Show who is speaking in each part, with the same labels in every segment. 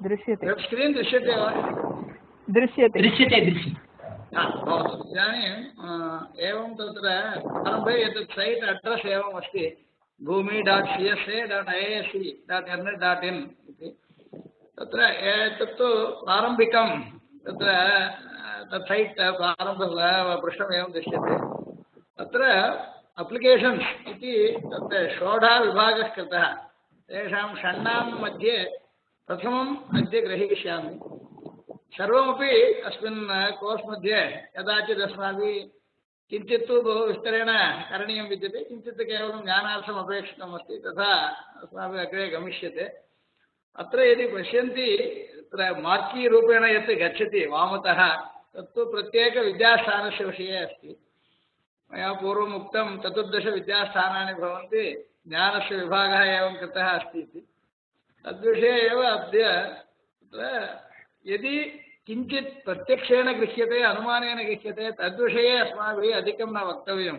Speaker 1: दृश्यते
Speaker 2: web screen दृश्यते वा?
Speaker 1: दृश्यते
Speaker 3: दृश्यते
Speaker 2: भवतु। इदानीम् एवं तत्र प्रारम्भे एतत् सैट् अड्रेस् एवम् अस्ति bhumi.csa.isc.net.in इति। तत्र एतत्तु प्रारम्भिकं तत्र तत् सैट् प्रारम्भपृष्ठम् एवं दृश्यते। तत्र अप्लिकेशन्स् इति तत्र षोडः विभागः कृतः। तेषां षण्णां मध्ये प्रथमम् अद्य ग्रहीष्यामि। सर्वमपि अस्मिन् कोर्स् मध्ये कदाचित् अस्माभिः किञ्चित् तु बहु विस्तरेण करणीयं विद्यते, किञ्चित् केवलं ज्ञानार्थम् अपेक्षितम् अस्ति, तथा अस्माभिः अग्रे गमिष्यते। अत्र यदि पश्यन्ति तत्र मार्कीरूपेण यत् गच्छति वामतः तत्तु प्रत्येकविद्यास्थानस्य विषये अस्ति। मया पूर्वम् उक्तं 14 विद्यास्थानानि भवन्ति, ज्ञानस्य विभागः एवं कृतः अस्ति इति। तद्विषये एव अद्य यदि किञ्चित् प्रत्यक्षेण गृह्यते अनुमानेन गृह्यते तद्विषये अस्माभिः अधिकं न वक्तव्यं।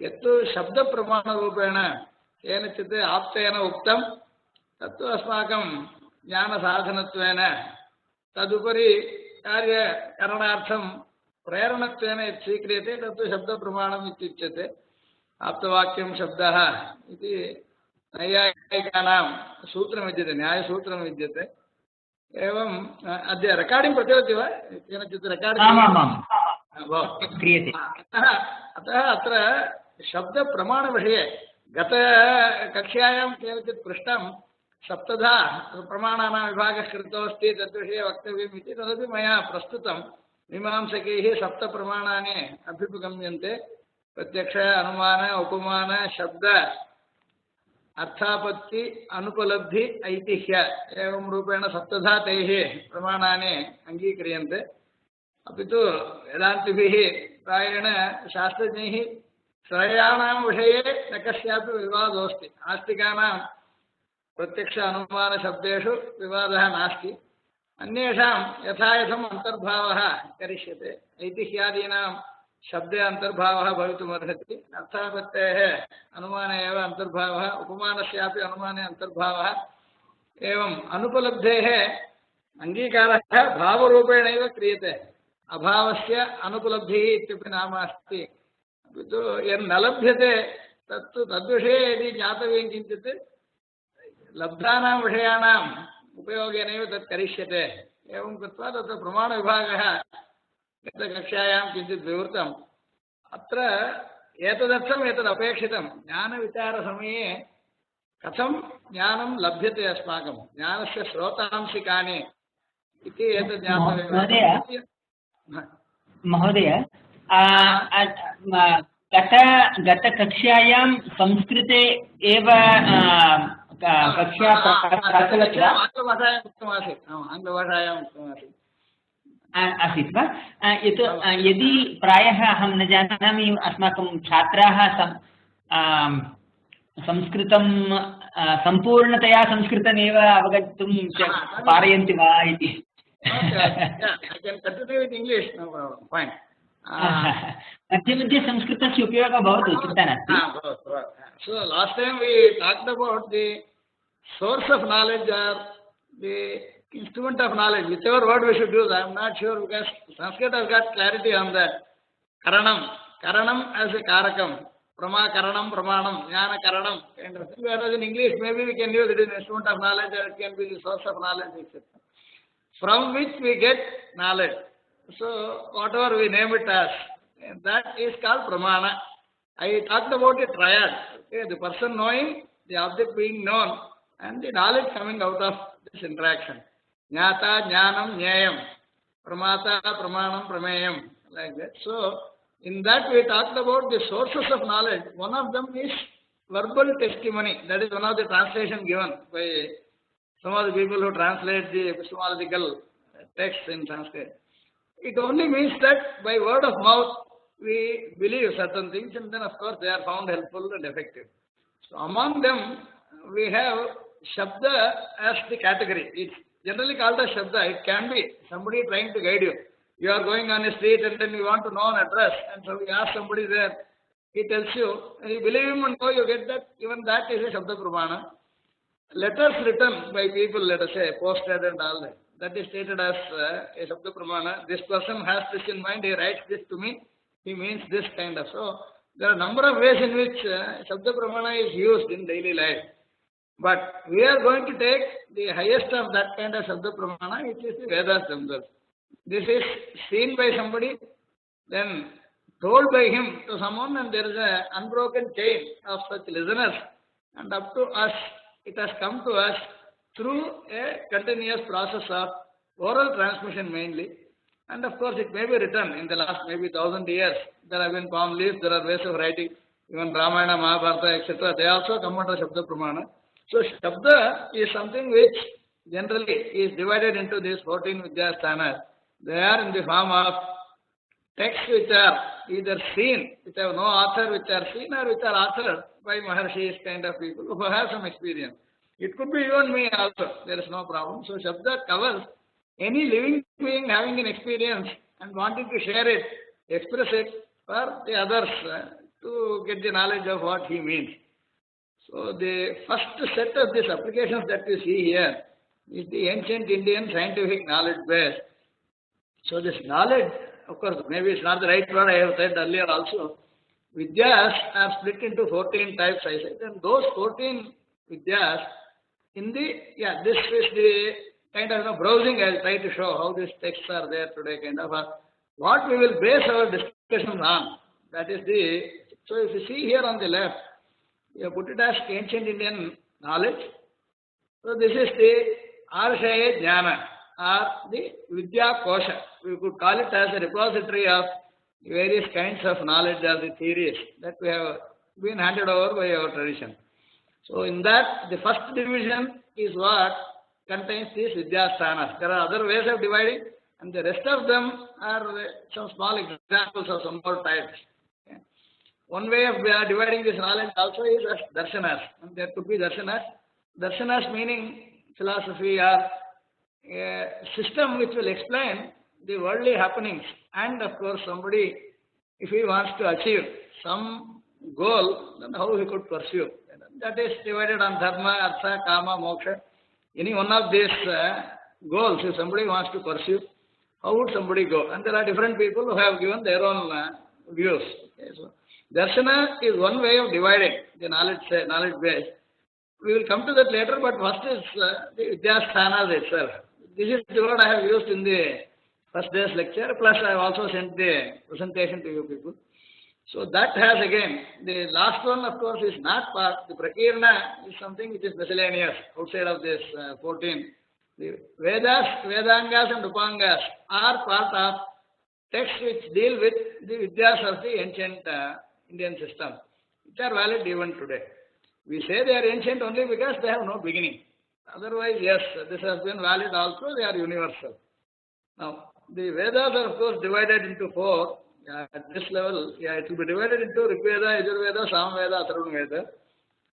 Speaker 2: यत्तु शब्दप्रमाणरूपेण केनचित् आप्तेन उक्तं तत्तु अस्माकं ज्ञानसाधनत्वेन तदुपरि कार्यकरणार्थं प्रेरणत्वेन यत् स्वीक्रियते तत्तु शब्दप्रमाणम् इत्युच्यते। आप्तवाक्यं शब्दः इति नैयायिकानां सूत्रं विद्यते, न्यायसूत्रं विद्यते। एवं अद्य रेकार्डिङ्ग् प्रचलति वा? केनचित् रेकार्डिङ्ग्
Speaker 3: क्रियते।
Speaker 2: अतः अत्र शब्दप्रमाणविषये गतकक्ष्यायां केनचित् पृष्टं सप्तधा प्रमाणानां विभागः कृतोऽस्ति, तद्विषये वक्तव्यम् इति। तदपि मया प्रस्तुतं। मीमांसकैः सप्तप्रमाणानि अभ्युपगम्यन्ते। प्रत्यक्ष, अनुमान, उपमान, शब्द, अर्थापत्ति, अनुपलब्धि, ऐतिह्य एवं रूपेण सप्तधा तैः प्रमाणानि अङ्गीक्रियन्ते। अपि तु वेदान्तिभिः प्रायेण शास्त्रज्ञैः त्रयाणां विषये न कस्यापि विवादोऽस्ति। आस्तिकानां प्रत्यक्ष अनुमानशब्देषु विवादः नास्ति। अन्येषां यथा यथम् अन्तर्भावः करिष्यते। ऐतिह्यादीनां शब्दे अन्तर्भावः भवितुमर्हति। अर्थापत्तेः अनुमाने एव अन्तर्भावः, उपमानस्यापि अनुमाने अन्तर्भावः। एवम् अनुपलब्धेः अङ्गीकारः भावरूपेणैव क्रियते। अभावस्य अनुपलब्धिः इत्यपि नाम अस्ति। अपि तु यन्न लभ्यते तत्तु तद्विषये यदि ज्ञातव्यं किञ्चित् लब्धानां विषयाणाम् उपयोगेनैव तत् करिष्यते। एवं कृत्वा तत्र प्रमाणविभागः गतकक्ष्यायां किञ्चित् विवृतम्। अत्र एतदर्थम् एतदपेक्षितं। ज्ञानविचारसमये कथं ज्ञानं लभ्यते अस्माकं, ज्ञानस्य स्रोतांसि कानि इति एतत् ज्ञातव्यम्।
Speaker 3: महोदय, गतकक्ष्यायां संस्कृते एव कक्षा प्रचलति वा?
Speaker 2: आङ्ग्लभाषायाम् उक्तमासीत्। आङ्ग्लभाषायाम् उक्तमासीत्
Speaker 3: आसीत् वा? यदि प्रायः अहं न जानामि, अस्माकं छात्राः संस्कृतं सम्पूर्णतया संस्कृतमेव अवगन्तुं पारयन्ति वा इति। मध्ये मध्ये संस्कृतस्य उपयोगः भवतु, चिन्ता नास्ति।
Speaker 2: So last time we talked about the source of knowledge or the instrument of knowledge, whichever word we should use. I am not sure because Sanskrit has got clarity on that. Karanam as a karakam, Karanam, Pramanam, Jnana Karanam kind of thing. Whereas in English, maybe we can use it as an instrument of knowledge or it can be the source of knowledge, etc. From which we get knowledge. So whatever we name it as, that is called Pramana. I talked about a triad. Okay, the person knowing, the object being known, and the knowledge coming out of this interaction. Jnata, Jnanam, Nyayam. Pramata, Pramanam, Prameyam. Like that. So, in that we talked about the sources of knowledge. One of them is verbal testimony. That is one of the translation given by some of the people who translate the epistemological texts in Sanskrit. It only means that by word of mouth we believe certain things, and then of course they are found helpful and effective. So among them we have Shabda as the category. It's generally called as Shabda. It can be somebody trying to guide you. You are going on a street and then you want to know an address, and so you ask somebody there, he tells you, and you believe him and go, you get that, even that is a Shabda Pramana. letters written by people, let us say, posted and all that. That is stated as a Shabda Pramana. This person has this in mind, he writes this to me, he means this kind of. So, there are a number of ways in which Shabda Pramana is used in daily life. But we are going to take the highest of that kind of Shabda Pramana, which is the Vedas themselves. This is seen by somebody, then told by him to someone, and there is an unbroken chain of such listeners. And up to us, it has come to us through a continuous process of oral transmission mainly. And of course, it may be written in the last maybe 1,000 years. There have been palm leaves, there are ways of writing, even Ramayana, Mahabharata, etc. They also come under Shabda Pramana. So, Shabda is something which generally is divided into these 14 Vidyasthanas. They are in the form of texts which are either seen, which have no author, which are seen, or which are authored by Maharshis kind of people who have some experience. It could be you and me also, there is no problem. So, Shabda covers any living being having an experience and wanting to share it, express it for the others to get the knowledge of what he means. So, the first set of these applications that we see here is the ancient Indian scientific knowledge base. So, this knowledge, of course, maybe it's not the right word, I have said earlier also. Vidyas are split into 14 types, I said, and those 14 Vidyas, in the, this is the kind of browsing I'll try to show how these texts are there today, kind of what we will base our discussion on. That is the, so if you see here on the left, you put it as ancient Indian knowledge. So this is the Arshaya Jnana, or the Vidya Kosha. We could call it as a repository of various kinds of knowledge or the theories that we have been handed over by our tradition. So in that, the first division is what contains these Vidyasthanas. There are other ways of dividing, and the rest of them are some small examples of some more types. Okay. One way of dividing this knowledge also is as darshanas. And there could be darshanas. Darshanas meaning philosophy or a system which will explain the worldly happenings. And of course, somebody, if he wants to achieve some goal, then how he could pursue. That is divided on dharma, artha, kama, moksha. Any one of these goals, if somebody wants to pursue, how would somebody go? And there are different people who have given their own views. Okay, so darshana is one way of dividing the knowledge base. We will come to that later, but first is the Vidyasthanas itself. This is the word I have used in the first day's lecture, plus I have also sent the presentation to you people. So that has again, the last one of course is not part, the Prakirna is something which is miscellaneous outside of this 14. The Vedas, Vedangas and Upangas are part of texts which deal with the Vidyas of the ancient Indian system, which are valid even today. We say they are ancient only because they have no beginning. Otherwise, yes, this has been valid also, they are universal. Now, the Vedas are of course divided into 4. At this level, it will be divided into Rig Veda, Yajurveda, Samveda, Atharvana Veda.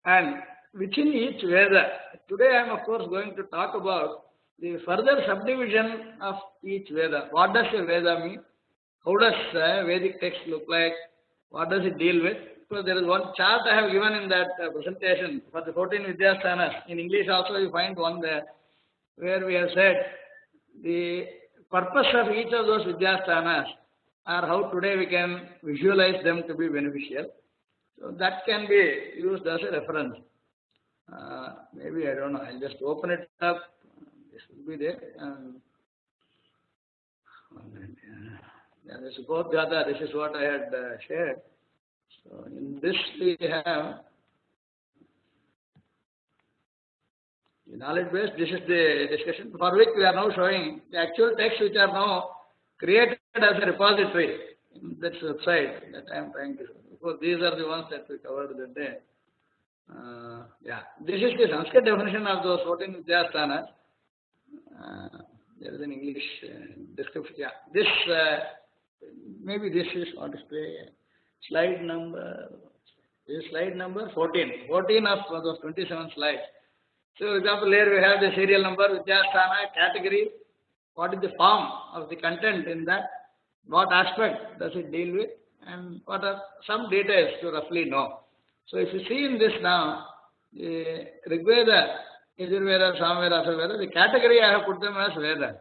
Speaker 2: And within each Veda, today I am of course going to talk about the further subdivision of each Veda. What does a Veda mean? How does Vedic text look like? What does it deal with? So there is one chart I have given in that presentation for the 14 Vidyasthanas. In English also you find one there where we have said the purpose of each of those Vidyasthanas or how today we can visualize them to be beneficial. So that can be used as a reference. Maybe, I don't know, I'll just open it up. This will be there. This is Bodhgata, this is what I had shared. So in this we have the knowledge base. This is the discussion for which we are now showing the actual texts which are now created as a repository in this website that I am trying to show. Because these are the ones that we covered that day. This is the Sanskrit definition of those 14 Vidyasthanas. There is an English description. This maybe this is on display. Slide number. This is slide number 14. 14 of those 27 slides. So, for example, here we have the serial number, Vidyasthana, category. What is the form of the content in that? What aspect does it deal with? And what are some details to roughly know. So if you see in this now, the Rig Veda Yajurveda, Samveda, Atharvaveda. The category I have put them as Veda.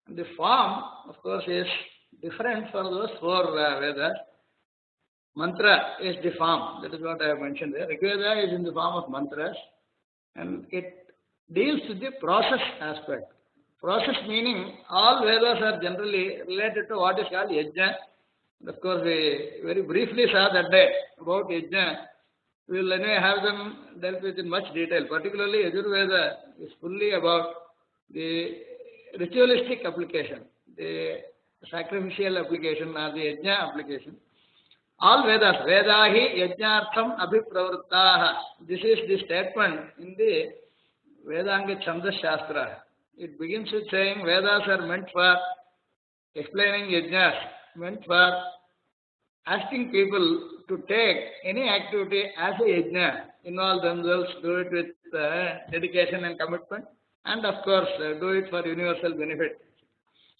Speaker 2: And the form, of course, is different for those four Vedas. Mantra is the form. That is what I have mentioned there. Rigveda is in the form of mantras, and it deals with the process aspect. Process meaning all Vedas are generally related to what is called yajna. Of course, we very briefly saw that day about yajna. We will anyway have them dealt with in much detail. Particularly, Yajurveda is fully about the ritualistic application, the sacrificial application or the yajna application. All Vedas, Vedahi yajnartham abhipravruttaha. This is the statement in the Vedanga Chandas Shastra. It begins with saying Vedas are meant for explaining yajnas, meant for asking people to take any activity as a yajna, involve themselves, do it with dedication and commitment, and of course do it for universal benefit.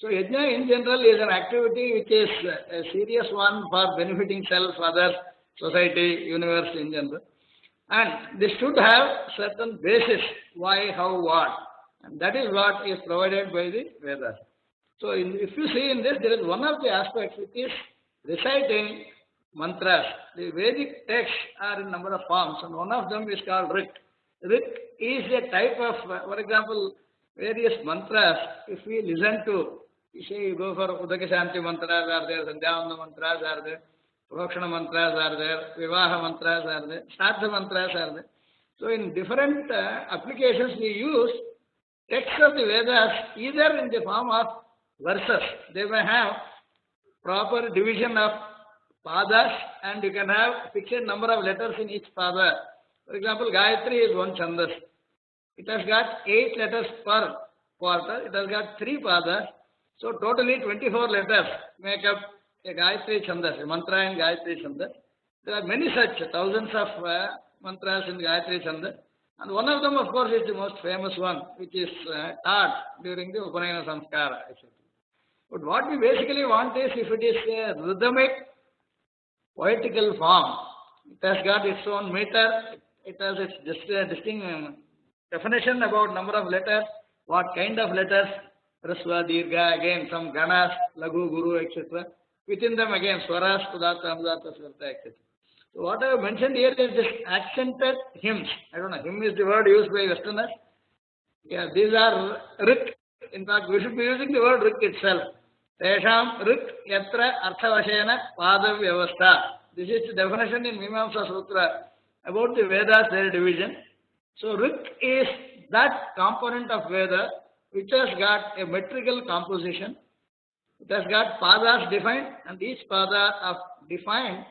Speaker 2: So yajna in general is an activity which is a serious one for benefiting self, others, society, universe in general. And this should have certain basis, why, how, what. And that is what is provided by the Vedas. So if you see in this, there is one of the aspects which is reciting mantras. The Vedic texts are in number of forms, and one of them is called Rik. Rik is a type of, for example, various mantras. If we listen to, you say you go for Udaka Shanti mantras are there, Sandhyavanda mantras are there, Prokshana mantras are there, Vivaha mantras are there, Shraddha mantras are there. So in different applications we use texts of the Vedas either in the form of verses. They may have proper division of padas, and you can have fixed number of letters in each pada. For example, Gayatri is one chandas. It has got 8 letters per quarter. It has got 3 padas. So totally 24 letters make up a Gayatri chandas, a mantra in Gayatri chandas. There are many such, thousands of mantras in Gayatri chandas. And one of them, of course, is the most famous one, which is taught during the Upanayana Samskara, etc. But what we basically want is, if it is a rhythmic, poetical form, it has got its own meter, it has its distinct definition about number of letters, what kind of letters, Rasva, Dirgha, again some Ganas, Lagu, Guru, etc. Within them again Swaras, Udatta, Anudatta, Swarta, etc. So what I have mentioned here is this accented hymns. I don't know, hymn is the word used by Westerners. Yeah, these are Rik. In fact, we should be using the word Rik itself. Tesham Rik Yatra Arthavashena Pada Vyavastha. This is the definition in Mimamsa Sutra about the Vedas, their division. So Rik is that component of Veda which has got a metrical composition. It has got padas defined, and each pada of defined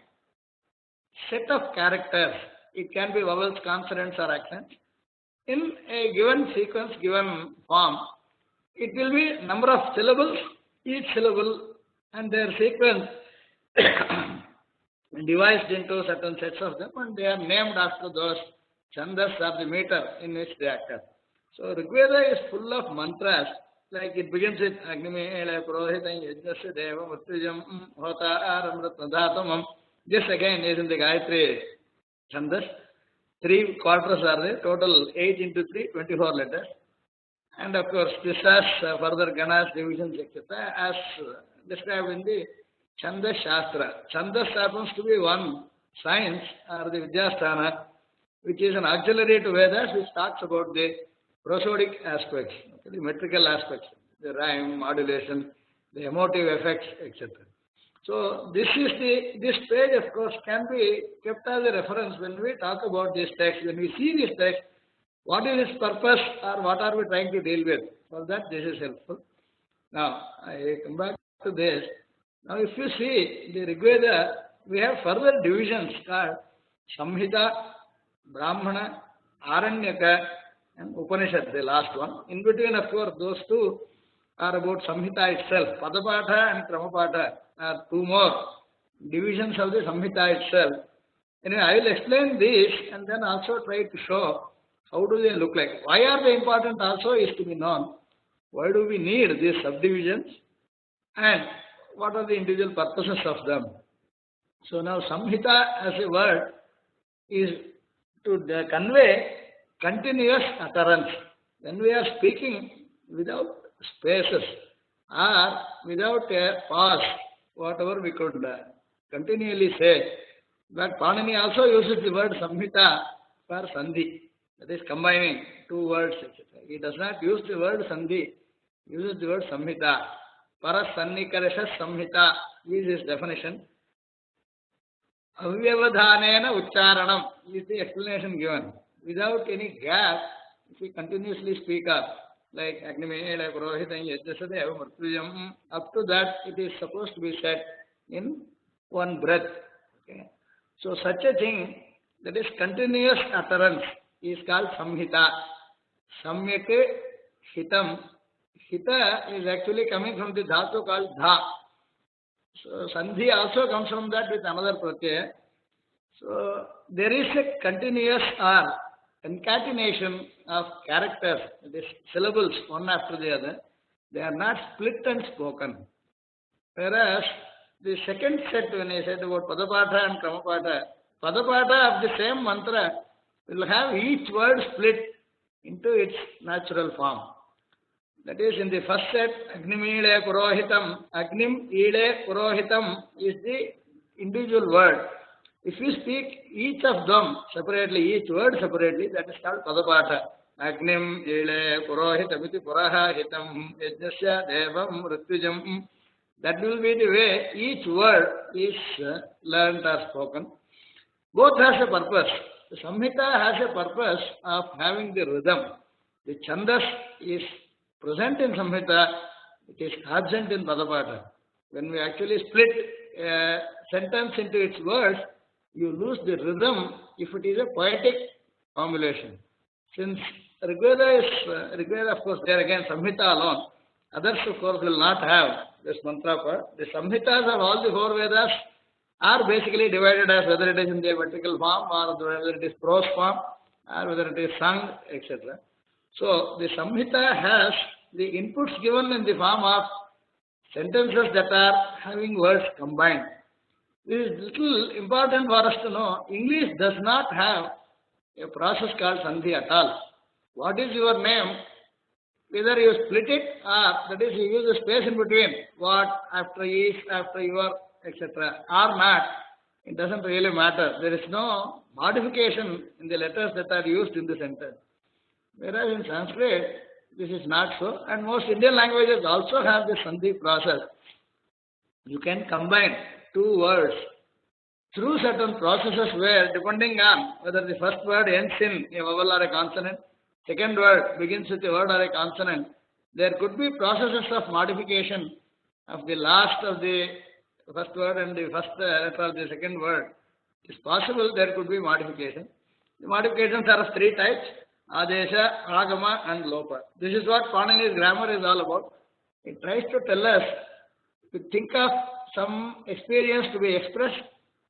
Speaker 2: set of characters. It can be vowels, consonants, or accents. In a given sequence, given form, it will be number of syllables, each syllable and their sequence divided into certain sets of them, and they are named after those chandas or the meter in which they occur. So Rigveda is full of mantras, like it begins with Agnimela Purohitam Yajnasya Deva Murtijam Hota Aramratnadhatamam. This again is in the Gayatri Chandas. 3 quarters are there, total 8 into 3, 24 letters. And of course, this has further Ganas, divisions, etc., as described in the Chandas Shastra. Chandas happens to be one science, or the Vidyasthana, which is an auxiliary to Vedas, which talks about the prosodic aspects, the metrical aspects, the rhyme, modulation, the emotive effects, etc. So this page, of course, can be kept as a reference when we talk about this text. When we see this text, what is its purpose, or what are we trying to deal with? For that, this is helpful. Now, I come back to this. Now, if you see the Rigveda, we have further divisions called Samhita, Brahmana, Aranyaka, and Upanishad, the last one. In between, of course, those two are about Samhita itself. Padapatha and Kramapatha are 2 more divisions of the Samhita itself. Anyway, I will explain this and then also try to show how do they look like. Why are they important also is to be known. Why do we need these subdivisions, and what are the individual purposes of them? So now Samhita as a word is to convey continuous utterance. When we are speaking without spaces or without a pause, whatever we could continually say. But Panini also uses the word samhita for sandhi, that is combining two words, etc. He does not use the word sandhi, he uses the word samhita. Parasannikarasha samhita is his definition. Avyavadhanena ucharanam is the explanation given. Without any gap, if we continuously speak up, like Agnimela Purohitam Yajasade Murtujam, up to that it is supposed to be said in one breath. Okay. So such a thing, that is continuous utterance, is called samhita. Samyak hitam. Hita is actually coming from the dhatu called dha. So sandhi also comes from that with another pratyaya. So there is a continuous or concatenation of characters, that is syllables one after the other. They are not split and spoken. Whereas the second set, when I said about Padapatha and Padapatha of the same mantra will have each word split into its natural form. That is, in the first set, Agnim Ile Purohitam, Agnim Ile Purohitam is the individual word. If you speak each of them separately, each word separately, that is called Padapatha. Agnim Ile Purohitam iti Puraha Hitam Yajnasya Devam Ritvijam. That will be the way each word is learned or spoken. Both has a purpose. The Samhita has a purpose of having the rhythm. The Chandas is present in Samhita, it is absent in Padapatha. When we actually split a sentence into its words, you lose the rhythm if it is a poetic formulation. Since Rigveda of course, there again Samhita alone. Others of course will not have this mantra part. The Samhitas of all the four Vedas are basically divided as whether it is in the vertical form or whether it is prose form or whether it is sung, etc. So the Samhita has the inputs given in the form of sentences that are having words combined. This is little important for us to know. English does not have a process called Sandhi at all. What is your name? Whether you split it or that is you use a space in between, what, after is, after your, etc. or not, it doesn't really matter. There is no modification in the letters that are used in the sentence. Whereas in Sanskrit, this is not so, and most Indian languages also have this Sandhi process. You can combine two words through certain processes where, depending on whether the first word ends in a vowel or a consonant, second word begins with a word or a consonant, there could be processes of modification of the last of the first word and the first letter of the second word. It is possible there could be modification. The modifications are of three types: Adesha, Agama and Lopa. This is what Panini's grammar is all about. It tries to tell us to think of some experience to be expressed,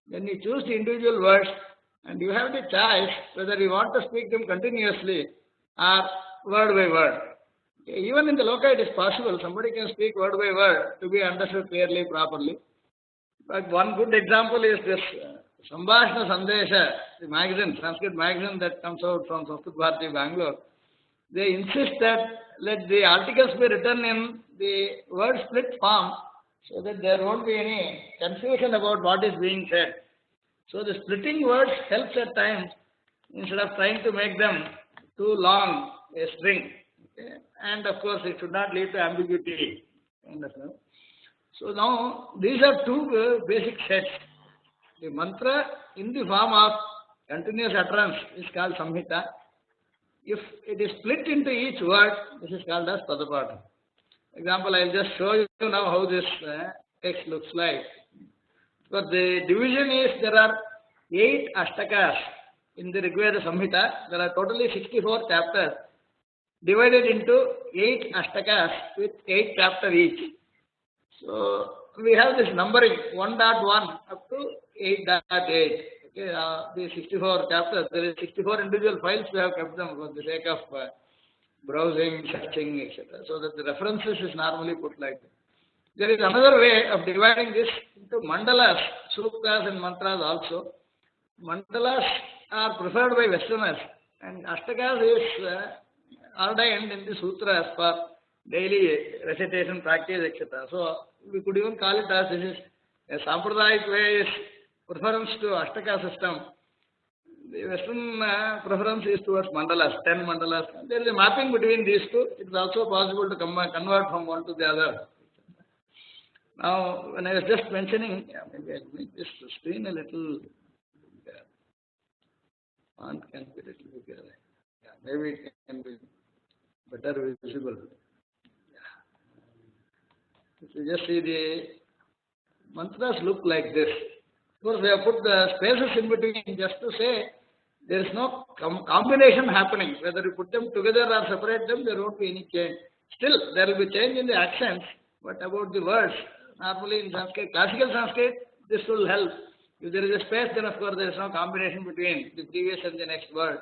Speaker 2: then you choose the individual words and you have the choice whether you want to speak them continuously or word by word. Even in the loka it is possible, somebody can speak word by word to be understood clearly, properly. But one good example is this Sambhashna Sandesha, the magazine, Sanskrit magazine that comes out from Sanskrit Bharati, Bangalore. They insist that let the articles be written in the word split form so that there won't be any confusion about what is being said. So the splitting words helps at times instead of trying to make them too long a string. Okay? And of course it should not lead to ambiguity. Understand? So now these are two basic sets. The mantra in the form of continuous utterance is called Samhita. If it is split into each word, this is called as Padapatha. Example, I will just show you now how this text looks like. But the division is there are 8 Ashtakas in the Rigveda Samhita. There are totally 64 chapters divided into 8 Ashtakas with 8 chapters each. So we have this numbering 1.1 up to 8.8. Okay, the 64 chapters, there is 64 individual files, we have kept them for the sake of browsing, searching, etc. So that the references is normally put like that. There is another way of dividing this into mandalas, suktas and mantras also. Mandalas are preferred by Westerners And Ashtakas is ordained in the sutras for daily recitation, practice, etc. So we could even call it as this is a Sampradayik way is preference to Ashtaka system. The Western preference is towards mandalas, 10 mandalas. There is a mapping between these two. It is also possible to convert from one to the other. Now, when I was just mentioning, maybe I'll make this screen a little bigger. Font can be a little bigger. Yeah, maybe it can be better visible. Yeah. If you just see the mantras look like this. Of course, we have put the spaces in between just to say there is no combination happening. Whether you put them together or separate them, there won't be any change. Still, there will be change in the accents, but about the words, normally in Sanskrit, classical Sanskrit, this will help. If there is a space, then of course there is no combination between the previous and the next word.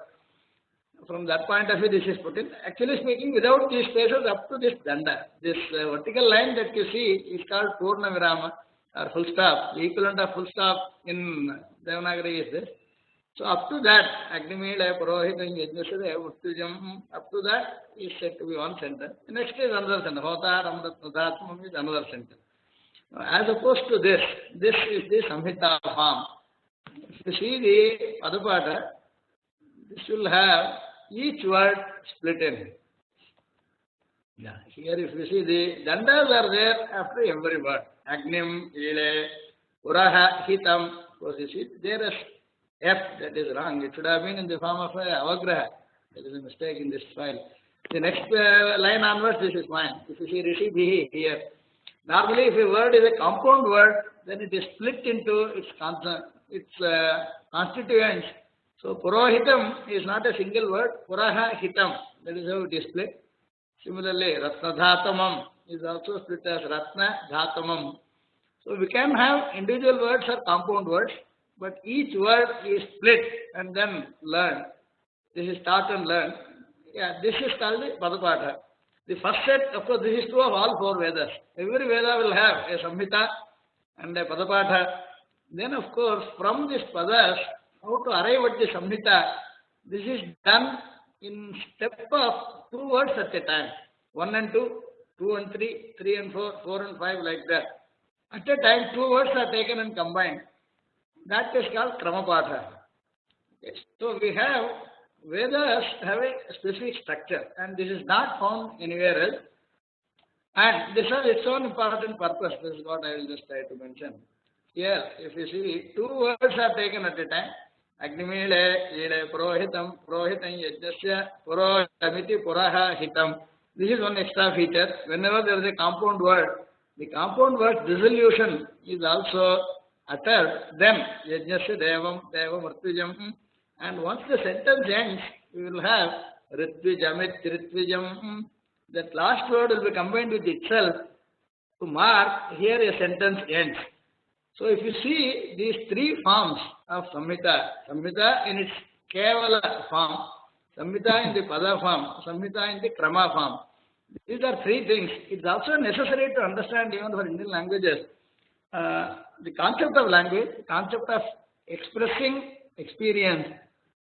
Speaker 2: From that point of view, this is put in. Actually speaking, without these spaces up to this danda, this vertical line that you see is called Purna Virama or full stop. The equivalent of full stop in Devanagari is this. So up to that, Agnimila, Purohitam, Yajnasade, Uttujam, up to that is said to be one sentence. The next is another sentence. Hota, Ramratnadatmam is another sentence. As opposed to this is the Samhita form. If you see the Padapata, this will have each word split in. Yeah. Here if you see the dandas are there after every word. Agnim, Ile, Uraha, Hitam. Of course you see there is F, that is wrong. It should have been in the form of avagraha. There is a mistake in this file. The next line onwards, this is mine. If you see Rishi Bihi here. Normally if a word is a compound word, then it is split into its constituents. So Purohitam is not a single word. Puraha Hitam. That is how it is split. Similarly, Ratna Dhatamam is also split as Ratna Dhatamam. So we can have individual words or compound words, but each word is split and then learned. This is taught and learned. Yeah, this is called the Padapata. The first set, of course, this is true of all 4 Vedas. Every Veda will have a Samhita and a Padapata. Then, of course, from this Padas, how to arrive at the Samhita, this is done in step of 2 words at a time. 1 and 2, 2 and 3, 3 and 4, 4 and 5, like that. At a time, 2 words are taken and combined. That is called Kramapatha. Okay. So we have, Vedas have a specific structure and this is not found anywhere else. And this has its own important purpose. This is what I will just try to mention. Here, if you see, 2 words are taken at a time. Agnimile, Ile, Purohitam, Purohitam, Yajnasya, Purohitamiti, Puraha, Hitam. This is one extra feature. Whenever there is a compound word, the compound word dissolution is also uttered. Then, Yajnasya, Devam, Devam, Ritwijam. And once the sentence ends, we will have Ritwijamit, Ritwijam. That last word will be combined with itself to mark here a sentence ends. So if you see these 3 forms of Samhita, Samhita in its Kevala form, Samhita in the Pada form, Samhita in the Krama form. These are 3 things. It's also necessary to understand even for Indian languages. The concept of language, the concept of expressing experience,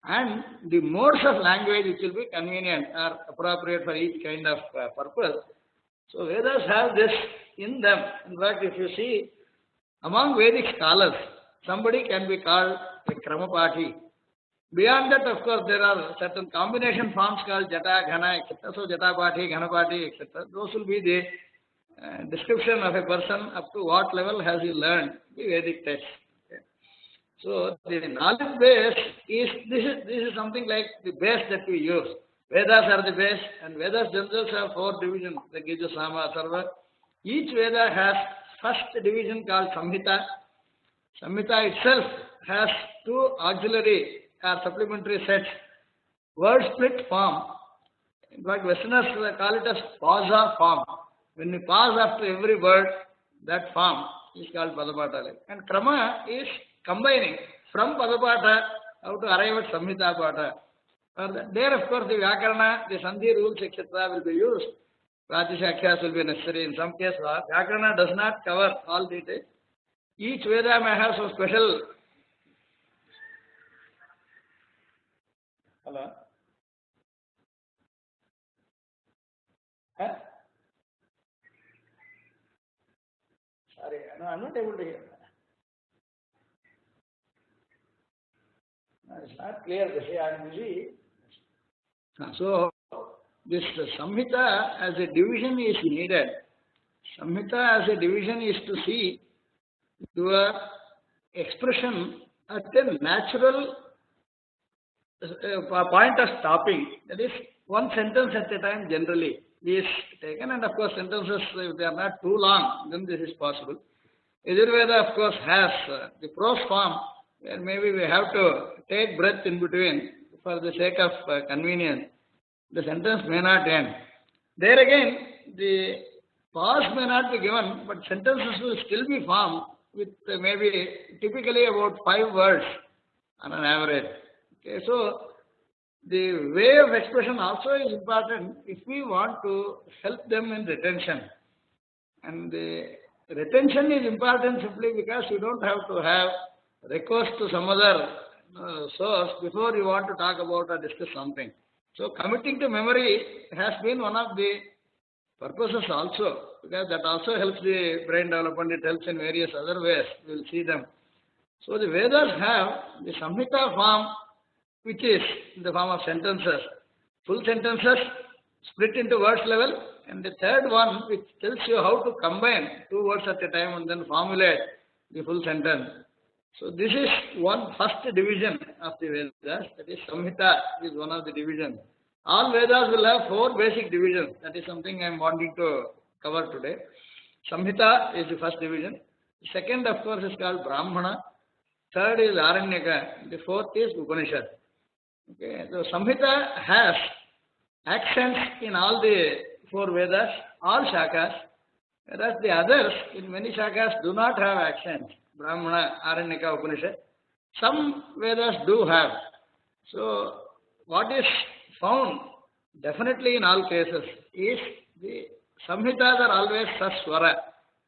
Speaker 2: and the modes of language which will be convenient or appropriate for each kind of purpose. So Vedas have this in them. In fact, if you see, among Vedic scholars, somebody can be called a Kramapati. Beyond that, of course, there are certain combination forms called Jata, Ghana, etc. So Jatapati, Ghanapati, etc. Those will be the description of a person up to what level has he learned the Vedic text. Okay. So the knowledge base is this is something like the base that we use. Vedas are the base, and Vedas themselves have 4 divisions, the Gija, Sama, Sarva. Each Veda has first division called Samhita. Samhita itself has 2 auxiliary or supplementary sets. Word split form. In fact, Westerners call it as pausa form. When we pause after every word, that form is called Padapata. And Krama is combining from Padapata how to arrive at Samhita Pata. There, of course, the Vyakarana, the Sandhi rules, etc. will be used. Pratishakyas will be necessary. In some cases, Vyakarana does not cover all details. Each Veda may have some special. Hello? Huh? Sorry, no, I'm not able to hear. No, it's not clear. See, I'm busy. So, this Samhita as a division is needed. Samhita as a division is to see your expression at a natural point of stopping. That is, one sentence at a time generally is taken, and of course, sentences, if they are not too long, then this is possible. Yajurveda, of course, has the prose form where maybe we have to take breath in between for the sake of convenience. The sentence may not end. There again, the pause may not be given, but sentences will still be formed with maybe typically about 5 words on an average. Okay, so the way of expression also is important if we want to help them in retention. And the retention is important simply because you don't have to have recourse to some other source before you want to talk about or discuss something. So committing to memory has been one of the purposes also, because that also helps the brain development. It helps in various other ways. We will see them. So the Vedas have the Samhita form, which is in the form of sentences, full sentences split into words level, and the third one which tells you how to combine 2 words at a time and then formulate the full sentence. So this is one first division of the Vedas, that is Samhita is one of the divisions. All Vedas will have 4 basic divisions. That is something I am wanting to cover today. Samhita is the first division. The second, of course, is called Brahmana. Third is Aranyaka. The fourth is Upanishad. Okay, so Samhita has accents in all the 4 Vedas, all Shakas, whereas the others in many Shakas do not have accents. Brahmana, Aranyaka, Upanishad. Some Vedas do have. So, what is found definitely in all cases is the Samhitas are always Saswara.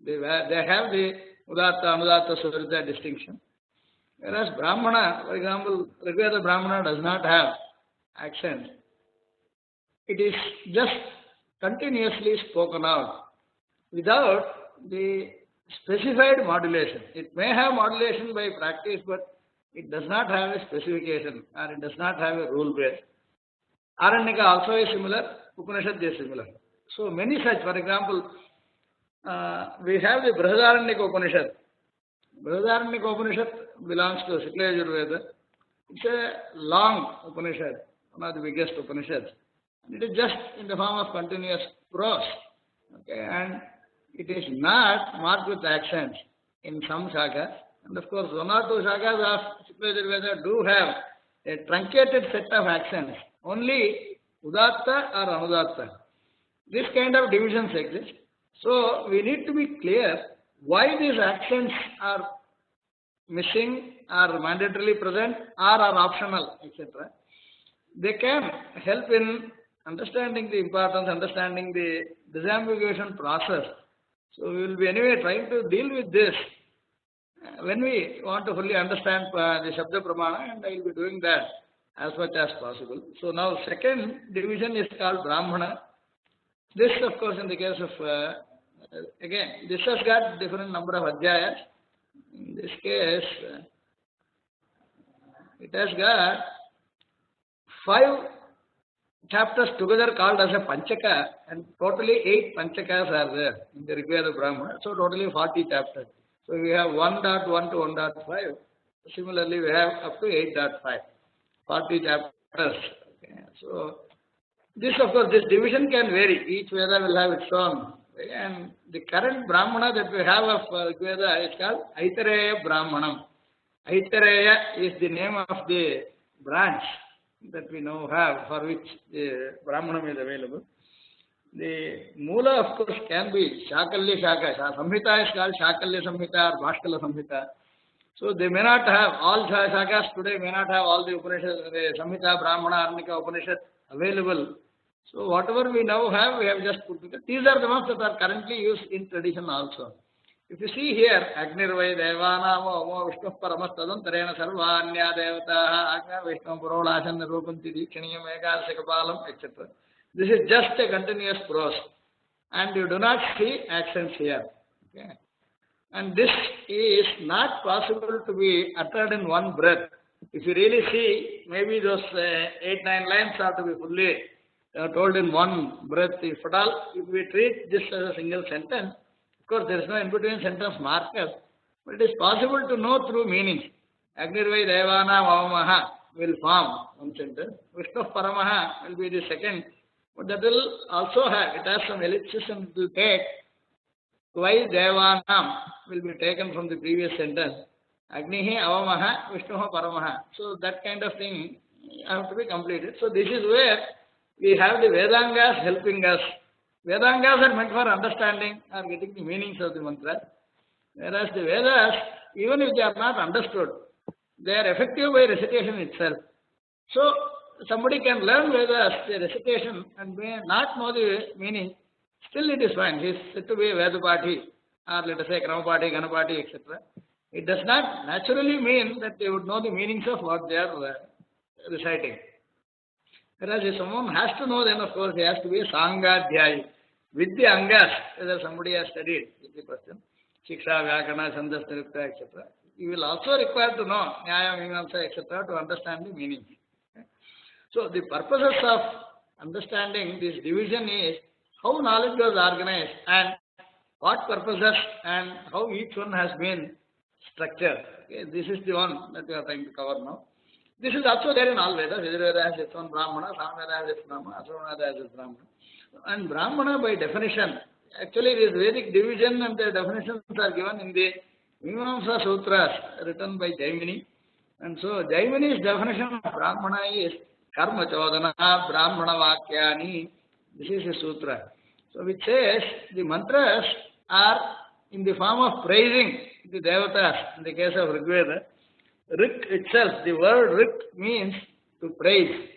Speaker 2: They have the Udatta, Anudatta, Suvrita distinction. Whereas Brahmana, for example, Rigveda Brahmana does not have accent. It is just continuously spoken out without the specified modulation. It may have modulation by practice, but it does not have a specification or it does not have a rule base. Aranyaka also is similar, Upanishad is similar. So many such, for example, we have the Brihadaranyaka Upanishad. Brihadaranyaka Upanishad belongs to Shukla Yajurveda. It's a long Upanishad, one of the biggest Upanishads. It is just in the form of continuous prose. Okay, and it is not marked with accents in some shakas. And of course, 1 or 2 shakas of Shukla Yajurveda do have a truncated set of accents, only Udatta or Anudatta. This kind of divisions exist. So we need to be clear why these accents are missing, are mandatorily present, or are optional, etc. They can help in understanding the importance, understanding the disambiguation process. So we will be anyway trying to deal with this when we want to fully understand the Shabda Pramana, and I will be doing that as much as possible. So now second division is called Brahmana. This, of course, in the case of, again, this has got different number of adhyayas. In this case, it has got 5 chapters together called as a Panchaka, and totally 8 Panchakas are there in the Rigveda Brahmana. So totally 40 chapters. So we have 1.1 to 1.5. Similarly, we have up to 8.5. 40 chapters. Okay. So this, of course, this division can vary. Each Veda will have its own. And the current Brahmana that we have of Veda is called Aitareya Brahmanam. Aitareya is the name of the branch that we now have for which the Brahmanam is available. The Mula, of course, can be Shakalya Shaka. Samhita is called Shakalya Samhita or Bhaskala Samhita. So they may not have all Shakas today, may not have all the Upanishads, the Samhita, Brahmana, Aranyaka, Upanishad available. So whatever we now have, we have just put together. These are the ones that are currently used in tradition also. If you see here, Agnirvai Devanama Omo Vishnu Paramastadam Sarvanya Devataha Agna Vishnu Purolashan Rupanti Dikshaniyam Ekadashakapalam, etc. This is just a continuous prose, and you do not see actions here. Okay? And this is not possible to be uttered in one breath. If you really see, maybe those 8-9 lines have to be fully told in one breath. If at all, if we treat this as a single sentence, of course there is no in-between sentence marker, but it is possible to know through meanings. Agnirvai Devana Vavamaha will form one sentence. Vishnu Paramaha will be the second, but that will also have, it has some ellipsis and it will take. Why Devanam will be taken from the previous sentence. Agnihi Avamaha, Vishnuha Paramaha. So that kind of thing have to be completed. So this is where we have the Vedangas helping us. Vedangas are meant for understanding or getting the meanings of the mantra. Whereas the Vedas, even if they are not understood, they are effective by recitation itself. So somebody can learn Vedas, the recitation, and may not know the meaning. Still it is fine. He is said to be a Vedapati, or let us say Kramapati, Ganapati, etc. It does not naturally mean that they would know the meanings of what they are reciting. Whereas if someone has to know, then of course he has to be a Sangadhyayi. With the Angas, whether somebody has studied, is the question. Shiksha, Vyakana, Chandas, Nirukta, etc. You will also require to know Nyaya, Mimamsa, etc. to understand the meaning. Okay? So the purposes of understanding this division is how knowledge was organized and what purposes and how each one has been structured. Okay? This is the one that we are trying to cover now. This is also there in all Vedas. Yajurveda has its own Brahmana, Samveda has its Brahmana, Atharvaveda has its Brahmana. And Brahmana by definition, actually this Vedic division and the definitions are given in the Mimamsa Sutras written by Jaimini. And so Jaimini's definition of Brahmana is Karma Chodana Brahmana Vakyani. This is a sutra. So which says the mantras are in the form of praising the devatas. In the case of Rigveda, Rik itself, the word Rik means to praise.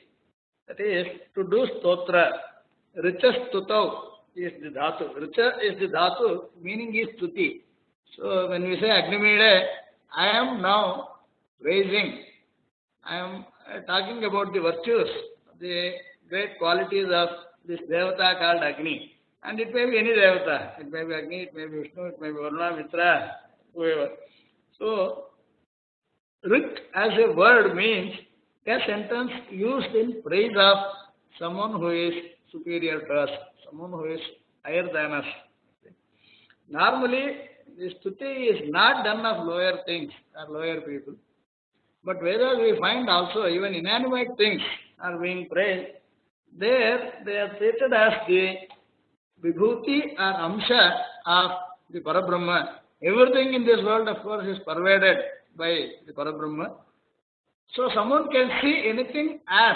Speaker 2: That is to do stotra. Richa stutau is the dhatu. Richa is the dhatu, meaning is stuti. So when we say Agnimede, I am now praising. I am talking about the virtues, the great qualities of this devata called Agni. And it may be any devata. It may be Agni, it may be Vishnu, it may be Varuna, Mitra, whoever. So, Rik as a word means a sentence used in praise of someone who is superior to us, someone who is higher than us. Normally, the stuti is not done of lower things or lower people. But whether we find also even inanimate things are being praised, there they are treated as the vibhuti or amsha of the Parabrahma. Everything in this world, of course, is pervaded by the Parabrahma. So someone can see anything as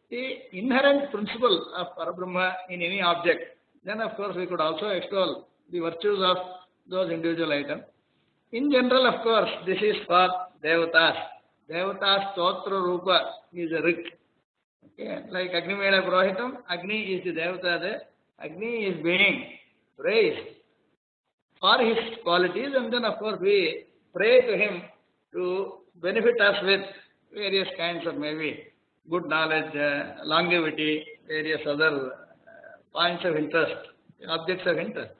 Speaker 2: the inherent principle of Parabrahma in any object. Then, of course, we could also extol the virtues of those individual items. In general, of course, this is for devatas. Devatas Stotra Rupa is a Rik. Okay. Like Agnimeda Purohitam, Agni is the devata there. Agni is being praised for his qualities, and then of course we pray to him to benefit us with various kinds of maybe good knowledge, longevity, various other points of interest, objects of interest.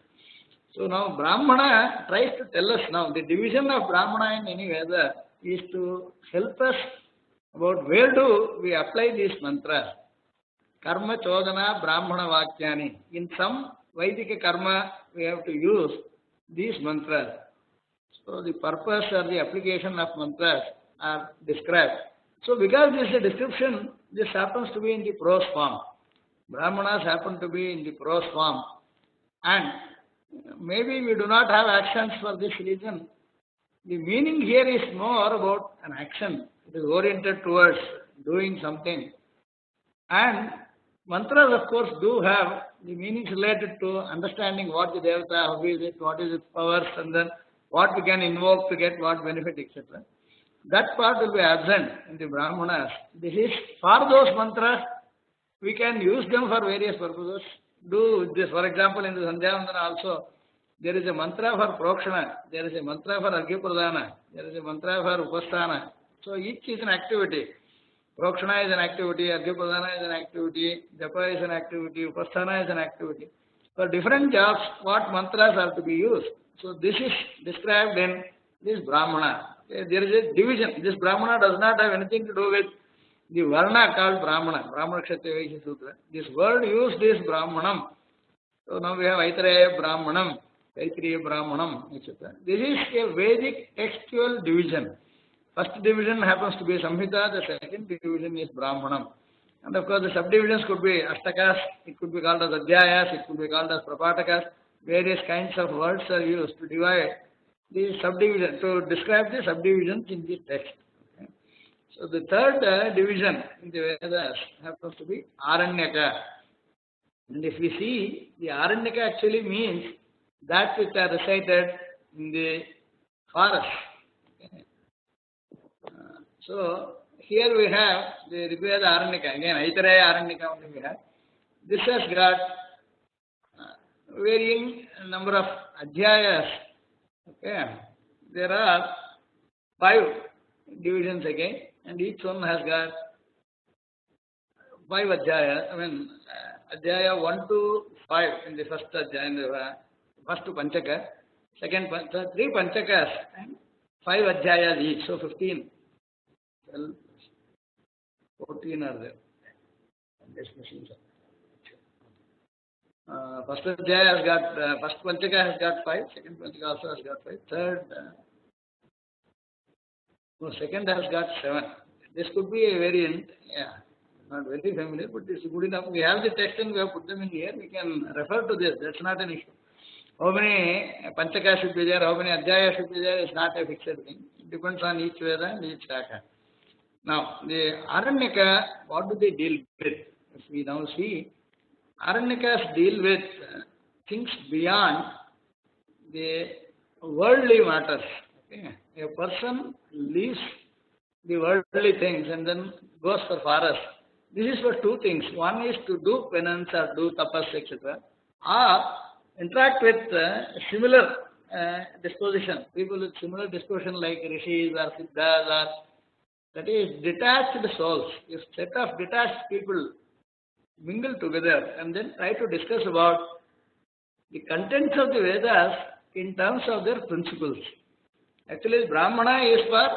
Speaker 2: So now Brahmana tries to tell us now, the division of Brahmana in any Veda is to help us about where do we apply these mantras. Karma Chodana Brahmana Vakyani. In some Vaidika karma we have to use these mantras. So the purpose or the application of mantras are described. So because this is a description, this happens to be in the prose form. Brahmanas happen to be in the prose form. And maybe we do not have actions for this reason. The meaning here is more about an action. It is oriented towards doing something. And mantras, of course, do have the meanings related to understanding what the devata, how is it, what is its powers, and then what we can invoke to get what benefit, etc. That part will be absent in the Brahmanas. This is for those mantras, we can use them for various purposes. Do this, for example, in the Sandhyavandana also, there is a mantra for Prokshana, there is a mantra for Arghya Pradhana, there is a mantra for Upasthana. So each is an activity. Prokshana is an activity, Arghyapadana is an activity, Japa is an activity, Upasthana is an activity. For different jobs, what mantras are to be used? So this is described in this Brahmana. There is a division. This Brahmana does not have anything to do with the Varna called Brahmana, Brahmana Kshatriya Vaishya Sutra. This word used is Brahmanam. So now we have Aitareya Brahmanam, Taittiriya Brahmanam, etc. This is a Vedic textual division. First division happens to be Samhita, the second division is Brahmanam. And of course the subdivisions could be Ashtakas, it could be called as Adhyayas, it could be called as Prapatakas. Various kinds of words are used to divide the subdivision, to describe the subdivisions in the text. Okay. So the third division in the Vedas happens to be Aranyaka. And if we see, the Aranyaka actually means that which are recited in the forest. Okay. So here we have the Rigveda Aranyaka, again Aitareya Aranyaka only we have. This has got varying number of adhyayas. Okay. There are 5 divisions again, and each one has got 5 adhyayas. I mean, adhyaya 1 to 5 in the first adhyaya, in the first Panchaka, second 3 Panchakas, and 5 adhyayas each, so 15. 12, 14 are there. First Adhyaya has got, first Panchaka has got 5, second Panchaka also has got 5, third, second has got 7. This could be a variant, yeah, not very familiar, but it's good enough. We have the text and we have put them in here, we can refer to this, that's not an issue. How many Panchaka should be there, how many Adhyaya should be there is not a fixed thing. It depends on each Veda and each Shaka. Now, the Aranyaka, what do they deal with? If we now see, Aranyakas deal with things beyond the worldly matters. Okay? A person leaves the worldly things and then goes for forest. This is for 2 things. One is to do penance or do tapas, etc. Or interact with similar disposition. People with similar disposition like rishis or siddhas, or that is detached souls. A set of detached people mingle together and then try to discuss about the contents of the Vedas in terms of their principles. Actually, Brahmana is for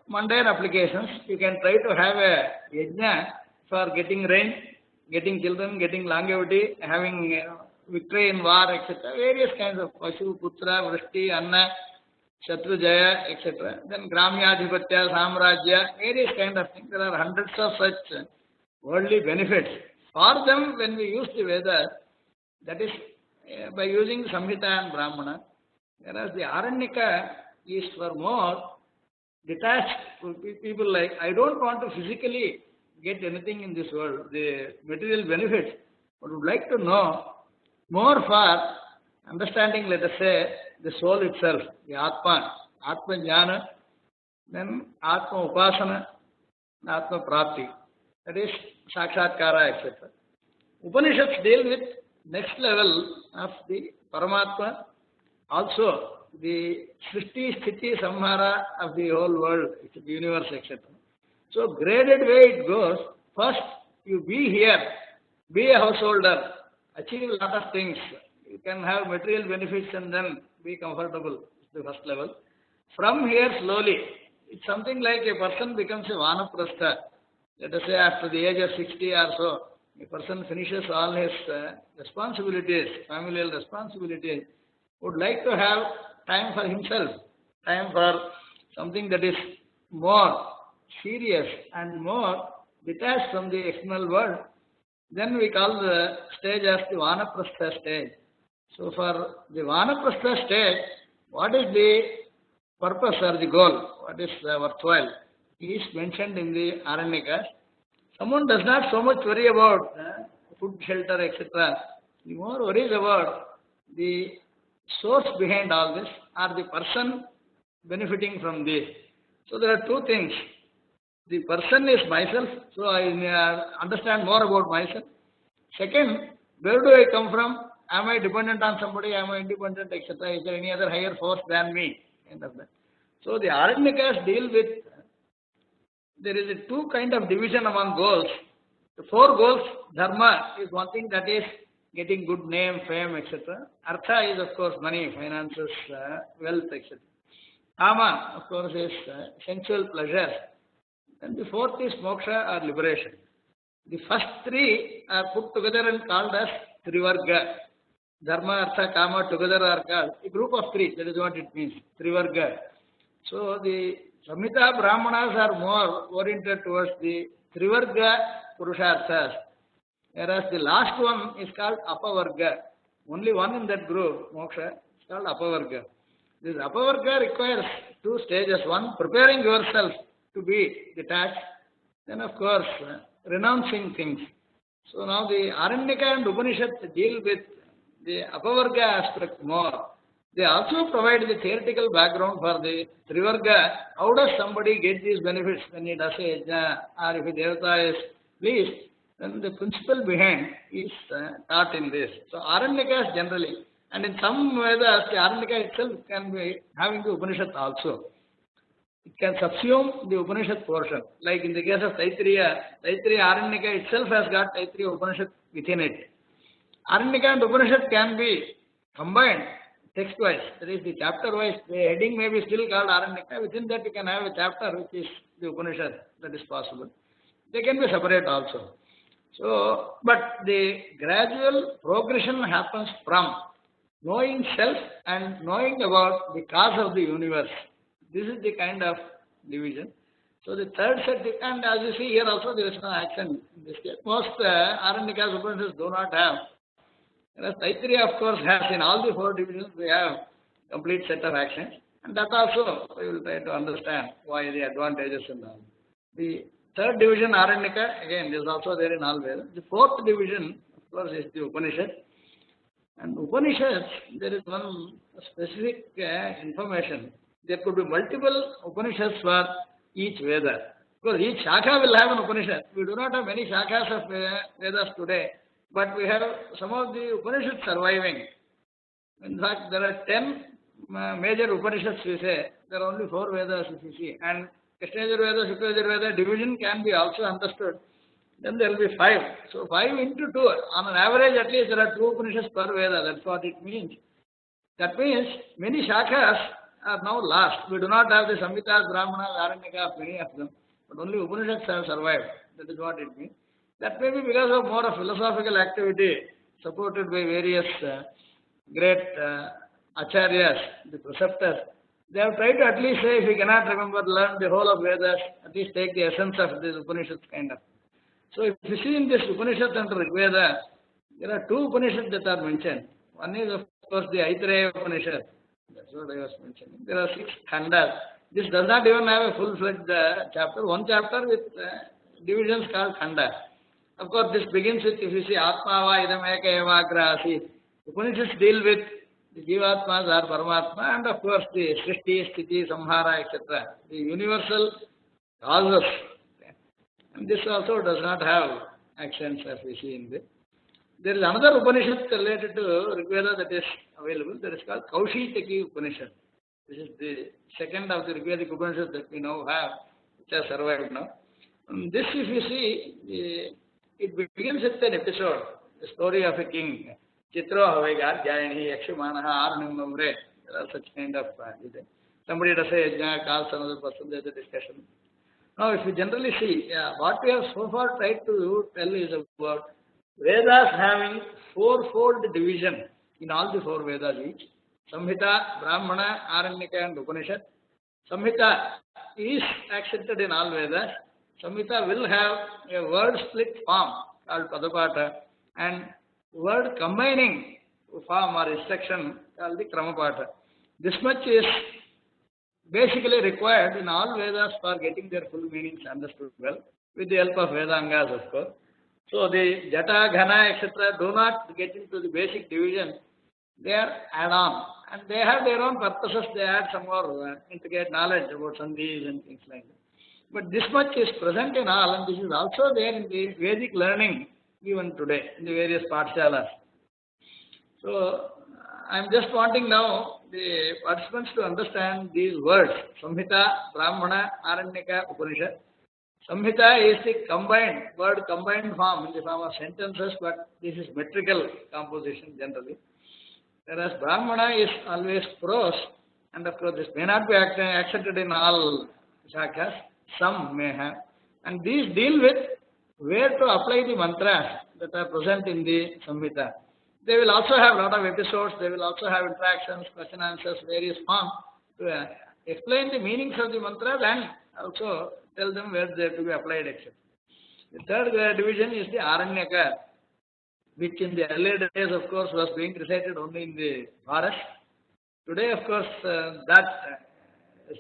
Speaker 2: mundane applications. You can try to have a yajna for getting rain, getting children, getting longevity, having victory in war, etc. Various kinds of Pashu, Putra, Vrishti, Anna, Shatru Jaya, etc. Then Gramyadhipatya, Samrajya, various kind of things. There are hundreds of such worldly benefits. For them, when we use the Vedas, that is by using Samhita and Brahmana, whereas the Aranyaka is for more detached people like, I don't want to physically get anything in this world, the material benefits, but would like to know more for understanding, let us say, the soul itself, the Atma, Atma Jnana, then Atma Upasana, Atma Prapti. That is Sakshatkara, etc. Upanishads deal with next level of the Paramatma, also the Srishti, Sthiti, Samhara of the whole world, the universe, etc. So graded way it goes. First, you be here, be a householder, achieve a lot of things. You can have material benefits and then be comfortable, the first level. From here, slowly, it's something like a person becomes a Vanaprastha. Let us say after the age of 60 or so, a person finishes all his responsibilities, familial responsibilities, would like to have time for himself, time for something that is more serious and more detached from the external world. Then we call the stage as the Vanaprastha stage. So for the Vanaprastha stage, what is the purpose or the goal? What is worthwhile? Is mentioned in the Aranyakas. Someone does not so much worry about food, shelter, etc. He more worries about the source behind all this, or the person benefiting from this. So there are 2 things. The person is myself, so I understand more about myself. Second, where do I come from? Am I dependent on somebody? Am I independent, etc.? Is there any other higher force than me? Kind of that. So the Aranyakas deal with there is a two kind of division among goals. The four goals, dharma is one thing, that is getting good name, fame, etc. Artha is of course money, finances, wealth, etc. Kama, of course, is sensual pleasure. And the fourth is moksha or liberation. The first three are put together and called as Trivarga. Dharma, Artha, Kama together are called a group of three. That is what it means, Trivarga. So the Samhita Brahmanas are more oriented towards the Trivarga Purusharthas, whereas the last one is called Apavarga. Only one in that group, Moksha, is called Apavarga. This Apavarga requires two stages. One, preparing yourself to be detached, then of course renouncing things. So now the Aranyaka and Upanishad deal with the Apavarga aspect more. They also provide the theoretical background for the Trivarga. How does somebody get these benefits when he does a yajna, or if a devata is pleased, then the principle behind is taught in this. So Aranyakas generally, and in some Vedas, the Aranyaka itself can be having the Upanishad also. It can subsume the Upanishad portion. Like in the case of Taittiriya Aranyaka itself has got Taittiriya Upanishad within it. Aranyaka and Upanishad can be combined text-wise, that is the chapter-wise. The heading may be still called Aranyaka. Within that you can have a chapter which is the Upanishad. That is possible. They can be separate also. So, but the gradual progression happens from knowing self and knowing about the cause of the universe. This is the kind of division. So the third set, and as you see here also there is no action in this case. Most Aranyakas Upanishads do not have. Whereas Taittiriya of course has, in all the four divisions we have complete set of actions. And that also we will try to understand why the advantages and all. The third division Aranyaka, again this is also there in all Vedas. The fourth division of course is the Upanishad. And Upanishads, there is one specific information. There could be multiple Upanishads for each Veda. Because each Shakha will have an Upanishad. We do not have many Shakhas of Vedas today, but we have some of the Upanishads surviving. In fact, there are 10 major Upanishads we say. There are only 4 Vedas if you see. And Krishna Yajurveda, Shukla Yajurveda division can be also understood. Then there will be 5. So 5 into 2. On an average, at least there are 2 Upanishads per Veda. That's what it means. That means many Shakhas are now lost. We do not have the Samhitas, Brahmanas, Aranyakas, many of them. But only Upanishads have survived. That is what it means. That may be because of more of philosophical activity supported by various great acharyas, the preceptors. They have tried to at least say, if we cannot remember, learn the whole of Vedas, at least take the essence of this Upanishads kind of. So if you see in this Upanishad and Rigveda, there are 2 Upanishads that are mentioned. One is of course the Aitareya Upanishad. That's what I was mentioning. There are 6 khandas. This does not even have a full-fledged chapter. One chapter with divisions called khanda. Of course, this begins with, if you see, Atmava idam eka evagra asi. Upanishads deal with the Jivatmas or Paramatma, and of course the Srishti, Sthiti, Samhara, etc. The universal causes. And this also does not have actions as we see in this. There is another Upanishad related to Rigveda that is available. That is called Kaushitaki Upanishad. This is the second of the Rigvedic Upanishads that we now have, which has survived now. This, if you see, it begins with an episode, the story of a king. Chitro Havega, Jayani, Yakshimanaha, Arnimamre. There are such kind of somebody does a yajna, calls another person, there is a discussion. Now, if you generally see, what we have so far tried to tell is about Vedas having 4-fold division in all the 4 Vedas each. Samhita, Brahmana, Aranyaka and Upanishad. Samhita is accepted in all Vedas. Samhita will have a word split form called Padapata and word combining form or instruction called the Kramapata. This much is basically required in all Vedas for getting their full meanings understood well, with the help of Vedangas, of course. So the Jata, Ghana, etc. do not get into the basic division. They are add-on. And they have their own purposes. They add some more intricate knowledge about Sandhis and things like that. But this much is present in all, and this is also there in the Vedic learning even today in the various Pathshalas. So I am just wanting now the participants to understand these words, Samhita, Brahmana, Aranyaka, Upanishad. Samhita is the combined form in the form of sentences, but this is metrical composition generally. Whereas Brahmana is always prose, and of course this may not be accepted in all shakas, some may have. And these deal with where to apply the mantras that are present in the Samhita. They will also have a lot of episodes, they will also have interactions, question answers, various forms to explain the meanings of the mantras and also tell them where they are to be applied, etc. The third division is the Aranyaka, which in the earlier days, of course, was being recited only in the forest. Today, of course, that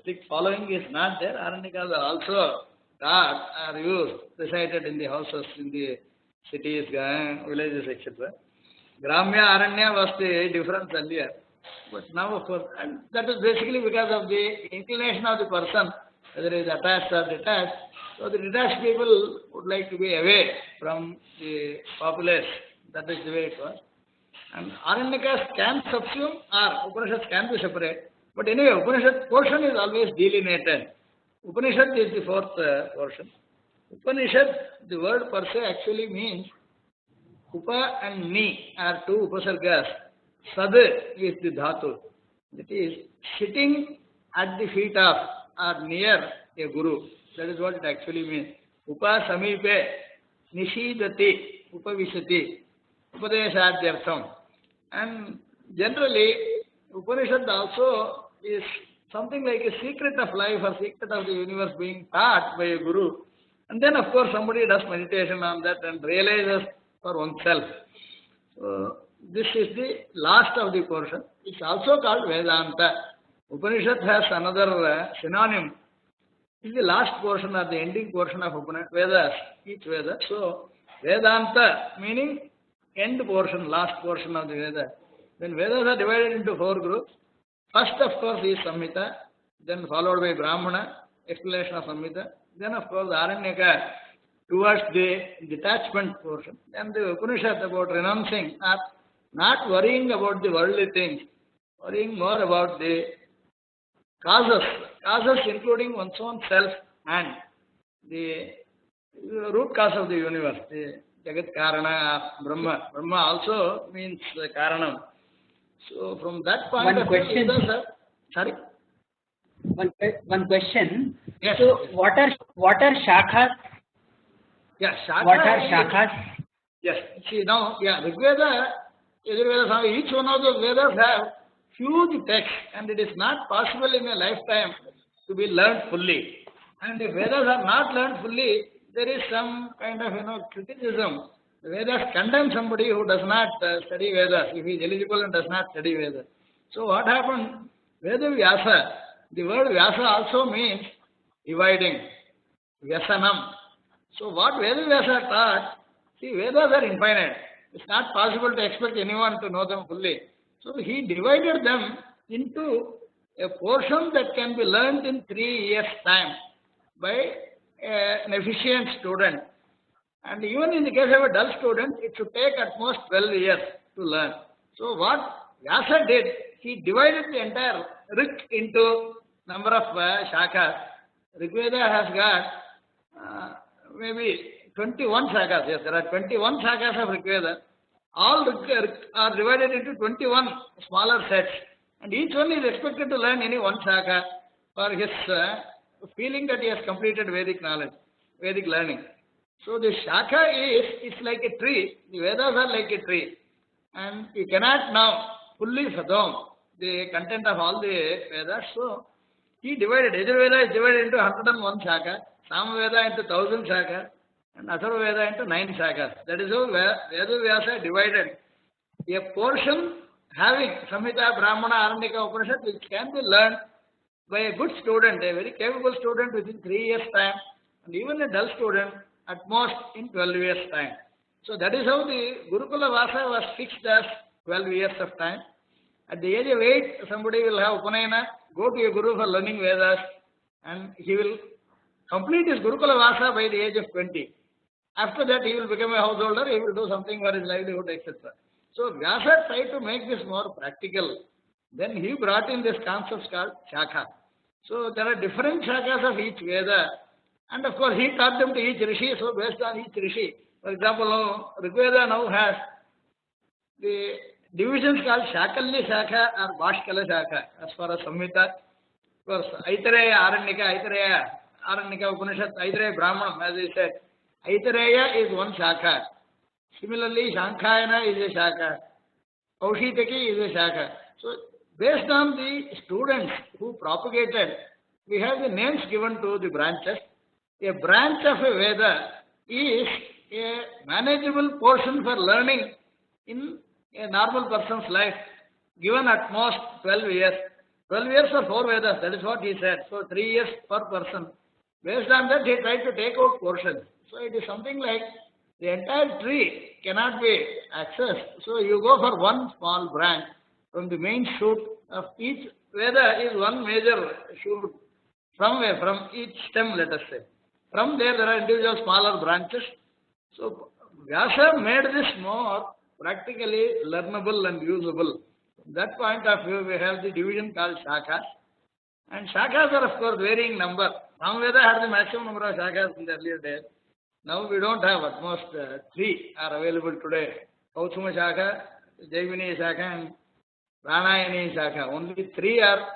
Speaker 2: strict following is not there. Aranyakas are also taught, are used, recited in the houses, in the cities, villages, etc. Gramya Aranya was the difference earlier. But now, of course, and that is basically because of the inclination of the person, whether it is attached or detached. So the detached people would like to be away from the populace. That is the way it was. And Aranyakas can subsume or Upanishads can be separate. But anyway, Upanishad portion is always delineated. Upanishad is the fourth portion. Upanishad, the word per se actually means Upa and Ni are two Upasargas. Sad is the dhatu. That is sitting at the feet of or near a guru. That is what it actually means. Upa samipe nishidati upavishati upadeshadyartham. And generally, Upanishad also is something like a secret of life or secret of the universe being taught by a guru. And then, of course, somebody does meditation on that and realizes for oneself. So, this is the last of the portion. It's also called Vedanta. Upanishad has another synonym. It's the last portion or the ending portion of Vedas, each Veda. So, Vedanta meaning end portion, last portion of the Veda. Then Vedas are divided into four groups. First, of course, is Samhita, then followed by Brahmana, explanation of Samhita, then, of course, Aranyaka towards the detachment portion, then the Upanishad about renouncing, not worrying about the worldly things, worrying more about the causes including one's own self and the root cause of the universe, the Jagat Karana, Brahma. Brahma also means Karanam. So from that point
Speaker 3: One
Speaker 2: of view,
Speaker 3: question.
Speaker 2: Sorry?
Speaker 3: One question.
Speaker 2: Yes.
Speaker 3: So what are shakhas?
Speaker 2: Yeah, Shaka.
Speaker 3: What are shakhas?
Speaker 2: Yes. See now, yeah, Rigveda, Yajurveda, each one of those Vedas have huge text and it is not possible in a lifetime to be learned fully. And if Vedas are not learned fully, there is some kind of criticism. The Vedas condemn somebody who does not study Vedas, if he is eligible and does not study Vedas. So what happened? Veda Vyasa, the word Vyasa also means dividing, Vyasanam. So what Veda Vyasa taught, see Vedas are infinite. It's not possible to expect anyone to know them fully. So he divided them into a portion that can be learned in 3 years' time by an efficient student. And even in the case of a dull student, it should take at most 12 years to learn. So what Vyasa did, he divided the entire Rik into number of shakas. Rigveda has got maybe 21 shakas. Yes, there are 21 shakas of Rigveda. All Rik are divided into 21 smaller sets. And each one is expected to learn any one shaka for his feeling that he has completed Vedic knowledge, Vedic learning. So the shaka it's like a tree. The Vedas are like a tree. And you cannot now fully fathom the content of all the Vedas. So he divided, Yajurveda is divided into 101 shaka, Samaveda into 1000 shaka, and Atharvaveda into 9 shakas. That is how Veda Vyasa divided a portion having Samhita, Brahmana, Aranyaka, Upanishad, which can be learned by a good student, a very capable student within 3 years' time, and even a dull student at most in 12 years' time. So that is how the Gurukula Vasa was fixed as 12 years of time. At the age of 8, somebody will have Upanayana, go to a Guru for learning Vedas, and he will complete his Gurukula Vasa by the age of 20. After that, he will become a householder, he will do something for his livelihood, etc. So Vyasa tried to make this more practical. Then he brought in this concept called Shaka. So there are different shakas of each Veda. And of course, he taught them to each rishi, so based on each rishi. For example, now, Rigveda now has the divisions called Shakalya Shakha or Bhashkala Shakha as far as Samhita. Of course, Aitareya Aranyaka Upanishad, Aitareya Brahmanam, as I said. Aitareya is one Shakha. Similarly, Shankhayana is a Shakha. Kaushitaki is a Shakha. So, based on the students who propagated, we have the names given to the branches. A branch of a Veda is a manageable portion for learning in a normal person's life, given at most 12 years. 12 years for 4 Vedas, that is what he said. So 3 years per person. Based on that, he tried to take out portions. So it is something like the entire tree cannot be accessed. So you go for one small branch from the main shoot of each Veda is one major shoot from each stem, let us say. From there are individual smaller branches. So Vyasa made this more practically learnable and usable. From that point of view, we have the division called Shakhas. And Shakhas are of course varying number. Some Veda had the maximum number of Shakhas in the earlier days. Now we don't have, at most 3 are available today. Kautsuma Shakha, Jaivini Shakha and Pranayani Shakha. Only 3 are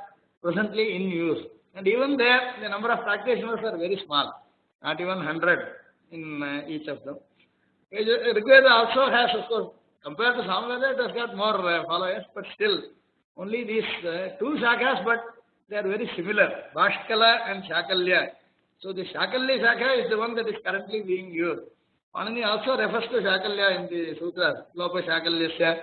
Speaker 2: presently in use. And even there, the number of practitioners are very small. Not even 100 in each of them. Rigveda also has, of course, compared to Samveda, it has got more followers, but still, only these 2 shakhas, but they are very similar, Bhashkala and Shakalya. So the Shakalya Shakha is the one that is currently being used. Panini also refers to Shakalya in the Sutras, Lopa Shakalyasya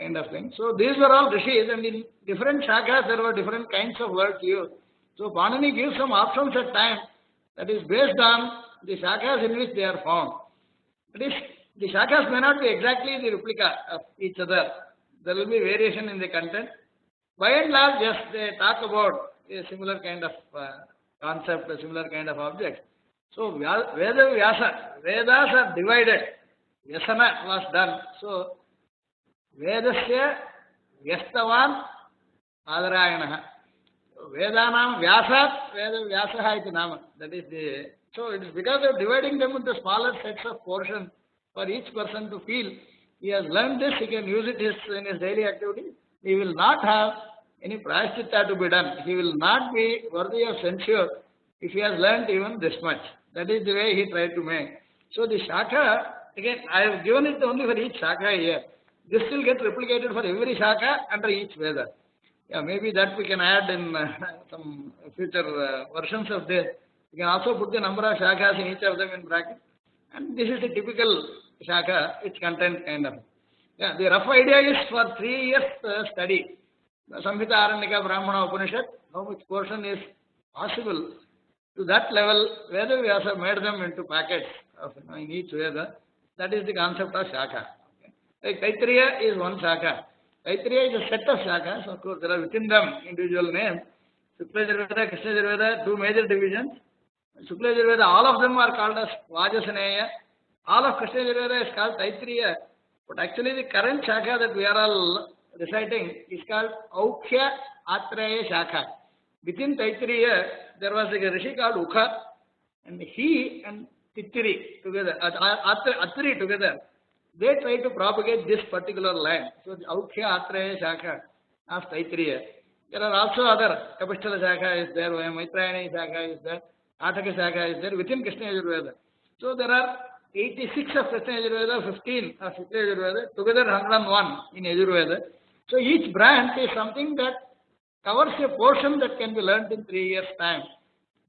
Speaker 2: kind of thing. So these were all rishis, and in different shakhas there were different kinds of words used. So Panini gives some options at times that is based on the shakhas in which they are found. That is, the shakhas may not be exactly the replica of each other. There will be variation in the content. By and large, yes, they talk about a similar kind of concept, a similar kind of object. So, Veda Vyasa, Vedas are divided. Vyasana was done. So, Vedasya Vyastavan Adarayanaha. Vedanam Vyasat, Veda Vyasaha iti nama. That is the, so it is because of dividing them into smaller sets of portions for each person to feel he has learned this, he can use it in his daily activity. He will not have any prayaschitta to be done. He will not be worthy of censure if he has learned even this much. That is the way he tried to make. So the Shakha, again, I have given it only for each Shakha here. This will get replicated for every Shakha under each Veda. Yeah, maybe that we can add in some future versions of this. We can also put the number of shakhas in each of them in bracket. And this is a typical shakha, its content kind of. Yeah, the rough idea is for 3 years study. Samhita, Aranyaka, Brahmana, Upanishad, how much portion is possible. To that level, Veda Vyasa made them into packets of, in each Veda. That is the concept of shakha. Okay. Like Taittiriya is one shakha. Taittiriya is a set of shakhas. Of course, there are within them individual names. Shukla Yajurveda, Krishna Yajurveda, 2 major divisions. Shukla Yajurveda, all of them are called as Vajasaneya. All of Krishna Yajurveda is called Taittiriya. But actually the current shakha that we are all reciting is called Aukhya Atreya Shakha. Within Taittiriya, there was a rishi called Ukha, and he and Tittiri together, Atri together, they try to propagate this particular line. So the Aukhya Atreya Shakha of Taittiriya. There are also other, Kapisthala Shakha is there, Maitrayani Shakha is there, Ataka Shakha is there within Krishna Yajurveda. So there are 86 of Krishna Yajurveda, 15 of Shukla Yajurveda, together 101 in Yajurveda. So each branch is something that covers a portion that can be learnt in 3 years' time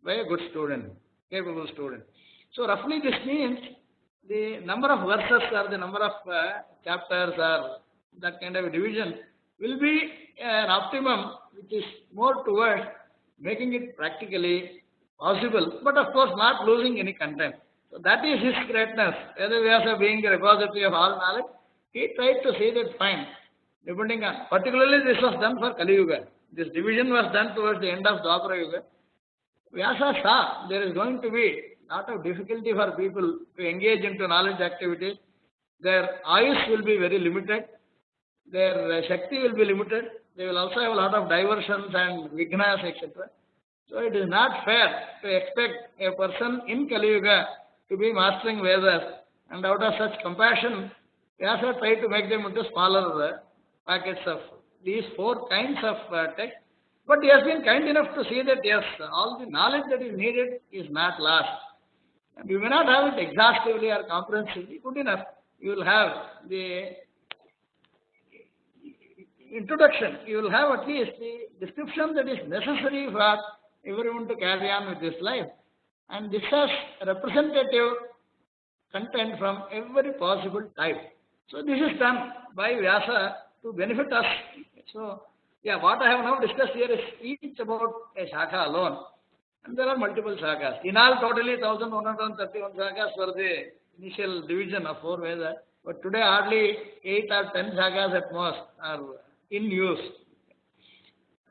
Speaker 2: by a good student, capable student. So roughly this means the number of verses or the number of chapters or that kind of a division will be an optimum which is more towards making it practically possible, but of course not losing any content. So that is his greatness. Veda Vyasa being the repository of all knowledge, he tried to say that fine, depending on, particularly this was done for Kali Yuga. This division was done towards the end of Dwapara Yuga. Vyasa saw there is going to be a lot of difficulty for people to engage into knowledge activities. Their ayus will be very limited. Their Shakti will be limited. They will also have a lot of diversions and vignas, etc. So it is not fair to expect a person in Kali Yuga to be mastering Vedas, and out of such compassion, Vyasa tried to make them into smaller packets of these four kinds of text. But he has been kind enough to see that yes, all the knowledge that is needed is not lost. And you may not have it exhaustively or comprehensively, good enough. You will have the introduction, you will have at least the description that is necessary for everyone to carry on with this life. And this has representative content from every possible type. So this is done by Vyasa to benefit us. So yeah, what I have now discussed here is each about a shaka alone. And there are multiple shakas. In all, totally 1131 shakas for the initial division of four Vedas. But today, hardly 8 or 10 shakas at most are in use.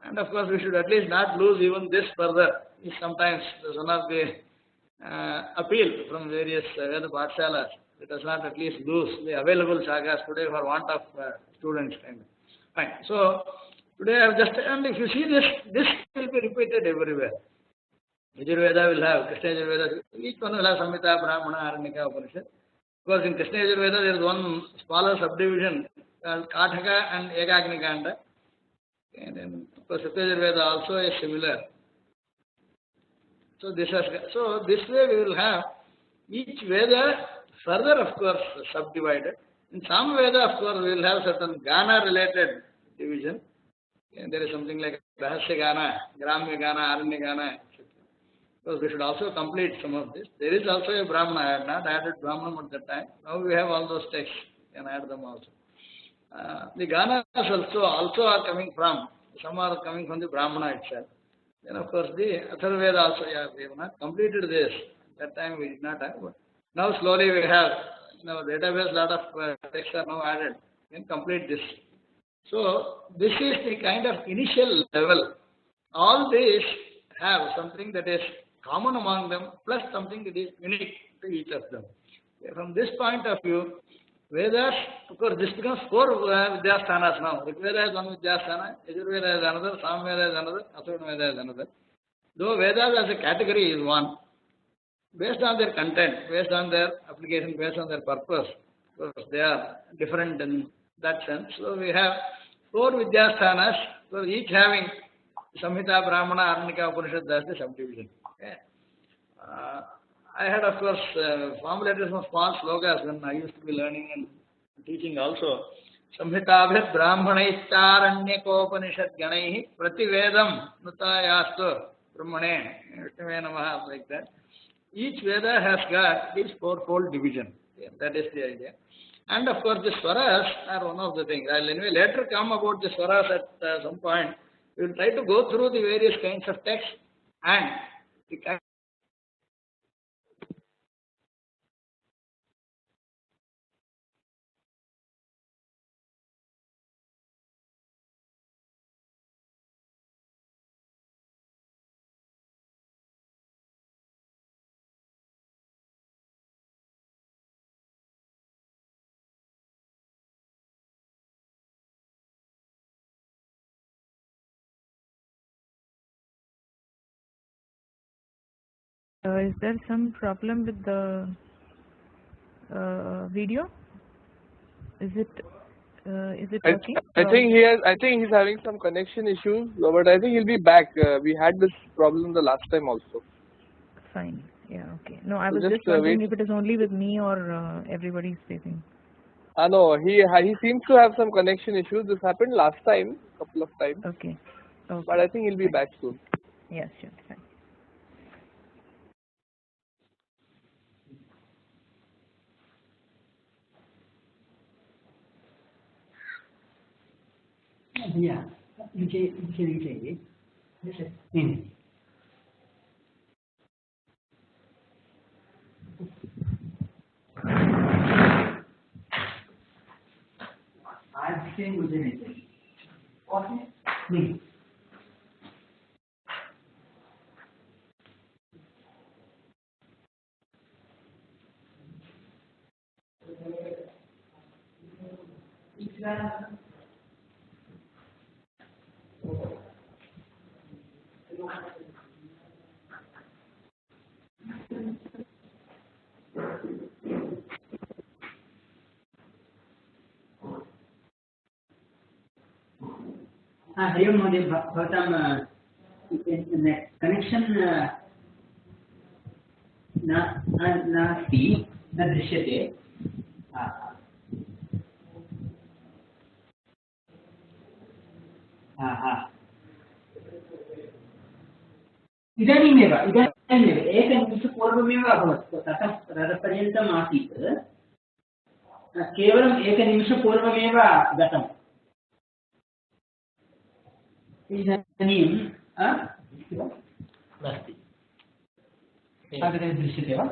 Speaker 2: And of course, we should at least not lose even this further. Is sometimes one of the appeal from various Veda Pathshalas. Let us not at least lose the available shakas today for want of students. Fine. So today I have just, and if you see this will be repeated everywhere. Yajurveda will have, Krishna Yajurveda, each one will have Samhita, Brahmana, Aranyaka, Upanishad. Because in Krishna Yajurveda there is one smaller subdivision called Kathaka and Ekagnikanda. And then, of course, Satya Yajurveda also is similar. So this way we will have each Veda further, of course, subdivided. In some Veda, of course, we will have certain Gana-related division. And there is something like Rahasya Gana, Gramya Gana, Aranya Gana, etc. Because we should also complete some of this. There is also a Brahmana. I had not added Brahmanam at that time. Now we have all those texts. We can add them also. The Ganas also are coming from, some are coming from the Brahmana itself. Then of course the Atharvaveda also, yeah, we have not completed this. That time we did not have. But now slowly we have, the database, lot of texts are now added. We can complete this. So this is the kind of initial level. All these have something that is common among them, plus something that is unique to each of them. From this point of view, Vedas, of course, this becomes four Vidyasthanas now. Rigveda is one Vidyasthana, Yajurveda is another, Samveda is another, Atharvaveda is another. Though Vedas as a category is one, based on their content, based on their application, based on their purpose, of course, they are different in that sense. So we have four Vidyasthanas, so each having Samhita, Brahmana, Aranyaka, Upanishad, that's the subdivision. Okay. I had, of course, formulated some small slokas when I used to be learning and teaching also. Samhitabhir Brahmanaistaranyakopaniषद ganaihi prativedam nutayastu brahmane Vishnuve namaha, like that. Each Veda has got this fourfold division. Yeah, that is the idea. And of course, the swaras are one of the things. I will anyway later come about the swaras at some point. We will try to go through the various kinds of texts and the kind.
Speaker 1: Is there some problem with the video? Is it working?
Speaker 4: I think he's having some connection issues, but I think he'll be back. We had this problem the last time also.
Speaker 1: Fine. Yeah. Okay. No, I
Speaker 4: So
Speaker 1: was
Speaker 4: just
Speaker 1: just wondering
Speaker 4: wait.
Speaker 1: if it is only with me or everybody's facing.
Speaker 4: No, he seems to have some connection issues. This happened last time, couple of times,
Speaker 1: Okay. Okay.
Speaker 4: but I think he'll be
Speaker 1: Fine.
Speaker 4: back soon.
Speaker 1: Yeah. Sure. Fine.
Speaker 3: Yeah, you say. आज से मुझे नहीं चाहिए और नहीं हरि ओम् महोदय, भवतां connection नास्ति, न दृश्यते। इदानीमेव एकनिमिषपूर्वमेव अभवत्, ततः पर्यन्तम् आसीत्, केवलम् एकनिमिषपूर्वमेव गतम्। इदानीं
Speaker 5: नास्ति,
Speaker 3: दृश्यते वा?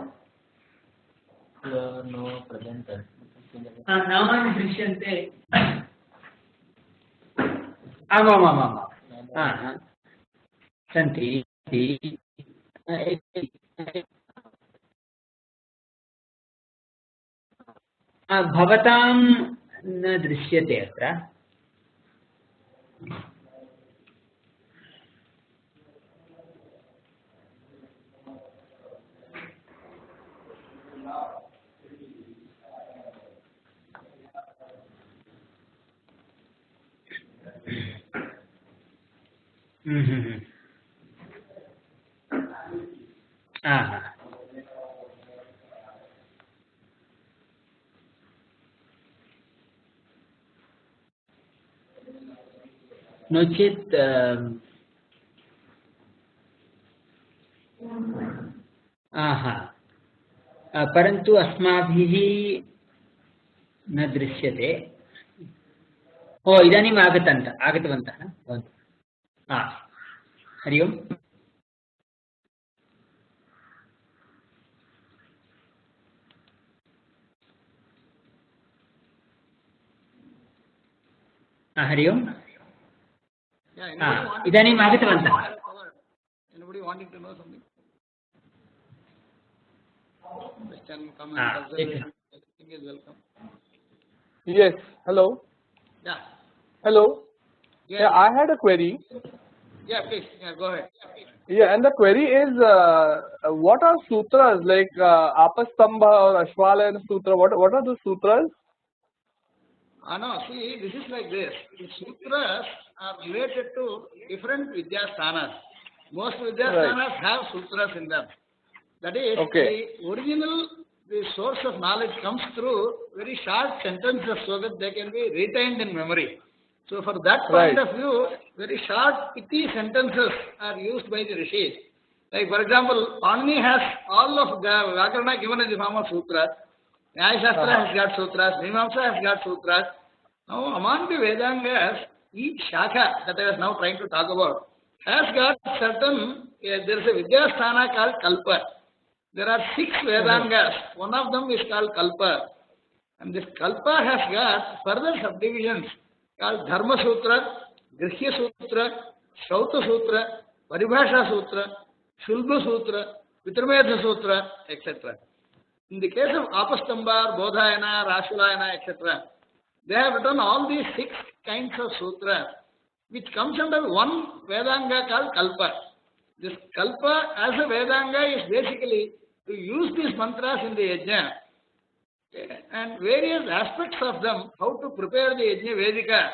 Speaker 5: नो प्रेजेण्ट्।
Speaker 3: नामानि दृश्यन्ते। आमामामाम् सन्ति। भवतां न दृश्यते अत्र। नो चेत् परन्तु अस्माभिः न दृश्यते। ओ, इदानीम् आगतवन्तः भवन्तः। हरि ओम्। हरि ओम्। इदानीम् आगतवन्तः।
Speaker 2: Anybody wanting to know something? Question, comment, observation, everything is welcome.
Speaker 4: Yes. Hello.
Speaker 2: Yeah.
Speaker 4: Hello.
Speaker 2: Yeah.
Speaker 4: Yeah, I had a query.
Speaker 2: Yeah, please. Yeah, go ahead.
Speaker 4: Yeah, and the query is, what are sutras like Apastambha or Ashwalayana Sutra? What are the sutras?
Speaker 2: No, see, this is like this. The sutras are related to different Vidyasthanas. Most Vidyasthanas have sutras in them. That is, the original, the source of knowledge comes through very short sentences so that they can be retained in memory. So for that point of view, very short, pithy sentences are used by the rishis. Like for example, Panini has all of the Vyakarana given in the form of sutras. Nyaya Shastra has got sutras, Mimamsa has got sutras. Now among the Vedangas, each shakha that I was now trying to talk about has got certain, there is a Vidyasthana called Kalpa. There are 6 Vedangas. One of them is called Kalpa. And this Kalpa has got further subdivisions called Dharma Sutra, Grihya Sutra, Shauta Sutra, Paribhasha Sutra, Shulbha Sutra, Vitramedha Sutra, etc. In the case of Apastamba, Bodhayana, Rashulayana, etc., they have written all these 6 kinds of sutras, which comes under one Vedanga called Kalpa. This Kalpa as a Vedanga is basically to use these mantras in the yajna, and various aspects of them, how to prepare the yajna Vedika,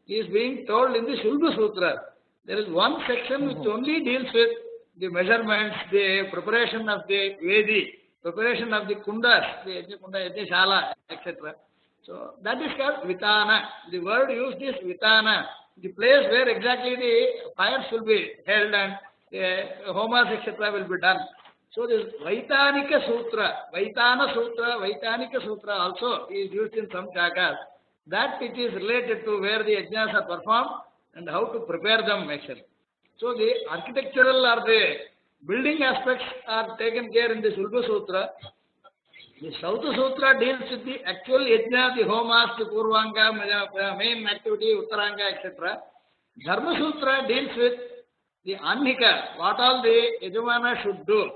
Speaker 2: is being told in the Shulbha Sutra. There is one section which only deals with the measurements, the preparation of the Vedi, preparation of the kundas, the yajna kunda, yajna shala, etc. So that is called Vitana. The word used is Vitana, the place where exactly the fires will be held and homas, etc. will be done. So this Vaitanika Sutra, Vaitana Sutra, Vaitanika Sutra also is used in some shakas. That it is related to where the yajnas are performed and how to prepare them actually. So the architectural or the building aspects are taken care in the Shulbha Sutra. The Shauta Sutra deals with the actual yajna, the homas, the purvanga, main activity, uttaranga, etc. Dharma Sutra deals with the anhika, what all the yajamana should do.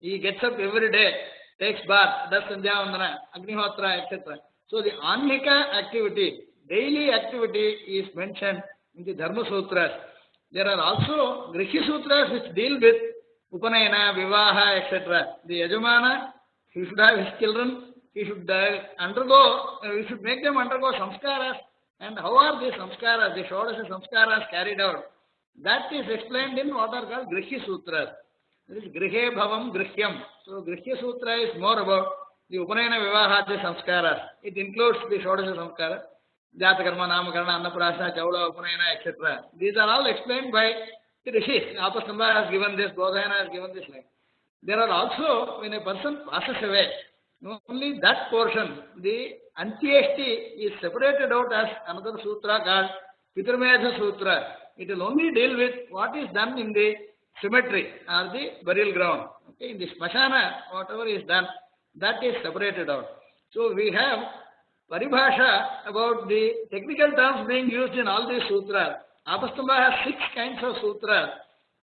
Speaker 2: He gets up every day, takes bath, does sandhyavandana, agnihotra, etc. So the anhika activity, daily activity is mentioned in the Dharma Sutras. There are also Grihya Sutras which deal with Upanayana, Vivaha, etc. The yajamana, he should have his children, he should undergo, we should make them undergo samskaras And how are these samskaras, the Shodasha samskaras carried out? That is explained in what are called Grihya Sutras. This is Grihe Bhavam Grihyam. So Grihya Sutra is more about the Upanayana Vivahati samskaras. It includes the Shodasha samskara, Jatakarma, Namakarna, Annaprasna, Chaula, Upanayana, etc. These are all explained by the Rishis. Apastamba has given this, Bodhayana has given this. Like. There are also, when a person passes away, only that portion, the Antyeshti is separated out as another sutra called Pitarmedha Sutra. It will only deal with what is done in the cemetery or the burial ground. Okay, in the Smashana, whatever is done, that is separated out. So we have Paribhasha about the technical terms being used in all these sutras. Apastamba has 6 kinds of sutras.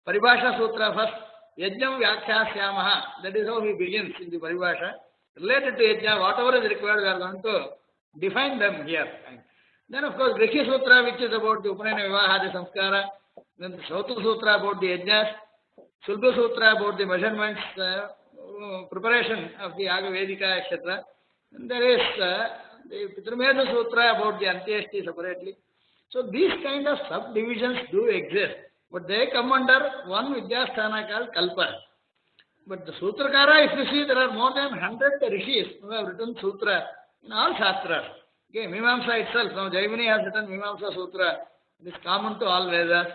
Speaker 2: Paribhasha Sutra first, Yajnam Vyakhyāsyāmaha, that is how he begins in the Paribhasha. Related to Yajna, whatever is required, we are going to define them here. Then of course, Grihya Sutra, which is about the Upanayana Vivahadi Samskara. Then the Sauta Sutra about the Yajnas. Sulba Sutra about the measurements, preparation of the Yaga Vedika, etc. And there is the Pitarmedha Sutra about the Antyeshti separately. So these kind of subdivisions do exist. But they come under one Vidyasthana called Kalpa. But the Sutrakara, if you see, there are more than 100 rishis who have written Sutra in all Shastras. Okay, Mimamsa itself, now Jaimini has written Mimamsa Sutra. It is common to all Vedas.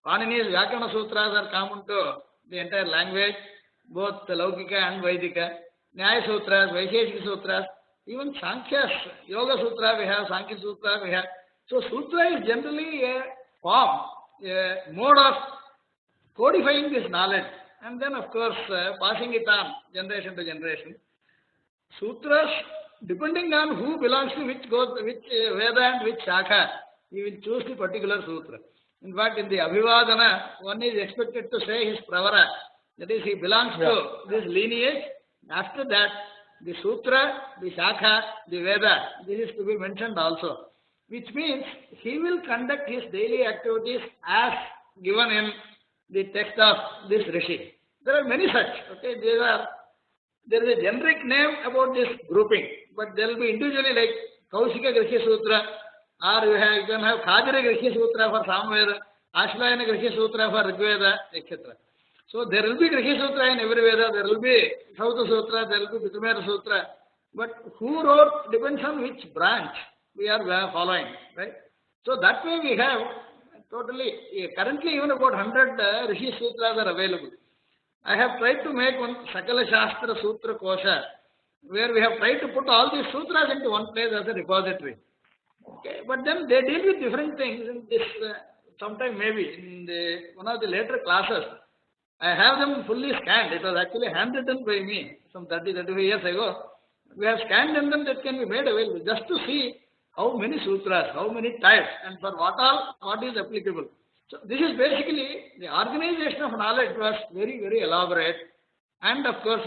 Speaker 2: Panini's Vyakarana Sutras are common to the entire language, both Laukika and Vaidika. Nyaya Sutras, Vaisheshika Sutras, even Sankhya's Yoga Sutra we have, Sankhya Sutra we have. So Sutra is generally a form, a mode of codifying this knowledge and then of course passing it on generation to generation. Sutras, depending on who belongs to which Veda and which Shakha, he will choose the particular Sutra. In fact, in the Abhivadana, one is expected to say his Pravara, that is, he belongs to this lineage. After that, the Sutra, the Shakha, the Veda, this is to be mentioned also. Which means he will conduct his daily activities as given in the text of this Rishi. There are many such. Okay, there is a generic name about this grouping, but there will be individually like Kaushika Grihya Sutra, or you can have Khajara Grihya Sutra for Samveda, Ashlayana Grihya Sutra for Rigveda, etc. So there will be Grihya Sutra in every Veda, there will be Sauta Sutra, there will be Pitamera Sutra, but who wrote depends on which branch we are following, right? So that way we have totally, currently even about 100 Rishi Sutras are available. I have tried to make one Sakala Shastra Sutra Kosha, where we have tried to put all these sutras into one place as a repository. Okay, but then they deal with different things in this, sometime maybe in one of the later classes. I have them fully scanned. It was actually handwritten by me some 35 years ago. We have scanned them, that can be made available just to see how many sutras, how many types, and for what is applicable. So this is basically the organization of knowledge was very, very elaborate and of course,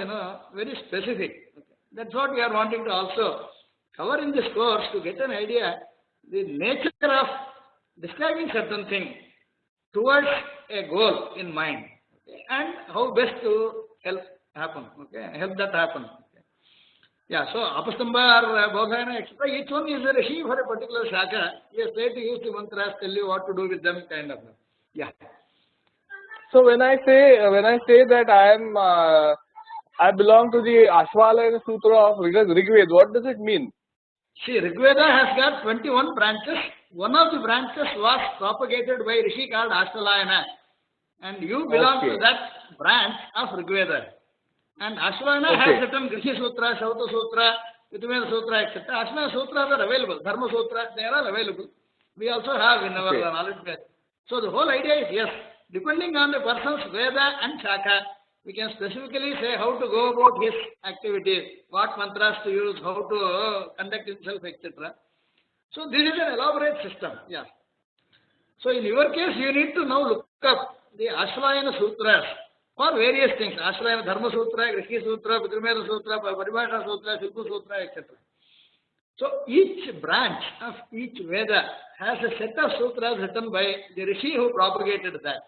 Speaker 2: very specific. Okay. That's what we are wanting to also cover in this course to get an idea the nature of describing certain things towards a goal in mind, okay, and how best to help that happen. Okay. Yeah, so Apastamba or Bodhayana, etc. Each one is a Rishi for a particular Shaka. He has tried to use the mantras, tell you what to do with them, kind of. Yeah.
Speaker 4: So when I say that I belong to the Ashvalayana Sutra of Rigveda, what does it mean?
Speaker 2: See, Rigveda has got 21 branches. One of the branches was propagated by Rishi called Ashvalayana, and you belong to that branch of Rigveda. And Ashvalayana has written Grihya Sutra, Sauta Sutra, Pitamera Sutra, etc. Ashvalayana Sutras are available. Dharma Sutra, they are all available. We also have in our knowledge base. So the whole idea is, yes, depending on the person's Veda and Shaka, we can specifically say how to go about his activities, what mantras to use, how to conduct himself, etc. So this is an elaborate system. Yeah. So in your case, you need to now look up the Ashvalayana Sutras for various things. Ashvalayana Dharma Sutra, Grihya Sutra, Pitamera Sutra, Paribhasha Sutra, Shilpa Sutra, etc. So each branch of each Veda has a set of sutras written by the Rishi who propagated that.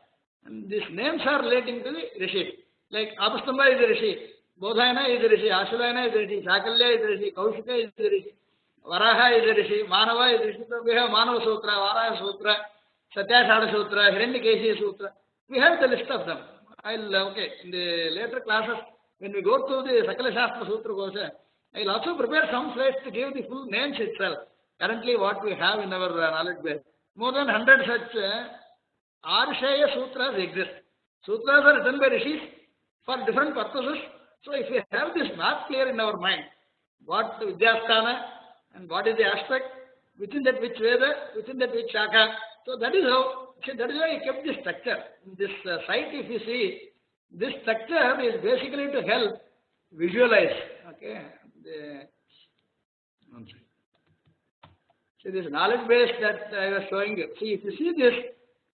Speaker 2: And these names are relating to the Rishi. Like Apastamba is the Rishi, Bodhayana is the Rishi, Ashvalayana is the Rishi, Sakalya is the Rishi, Kaushika is the Rishi. Varaha is a rishi, Manava is a rishi, so we have Manava Sutra, Varaha Sutra, Satyashada Sutra, Hiranyakeshiya Sutra. We have the list of them. Okay, in the later classes, when we go to the Sakala Shastra Sutra Kosha, I will also prepare some slides to give the full names itself. Currently what we have in our knowledge base. More than 100 such Arshaya Sutras exist. Sutras are written by rishis for different purposes. So if we have this map clear in our mind, what Vidyasthana and what is the aspect, within that which Veda, within that which Shaka. So that is how, that is why I kept this structure. In this site, if you see, this structure is basically to help visualize. Okay. See this knowledge base that I was showing you. See, if you see this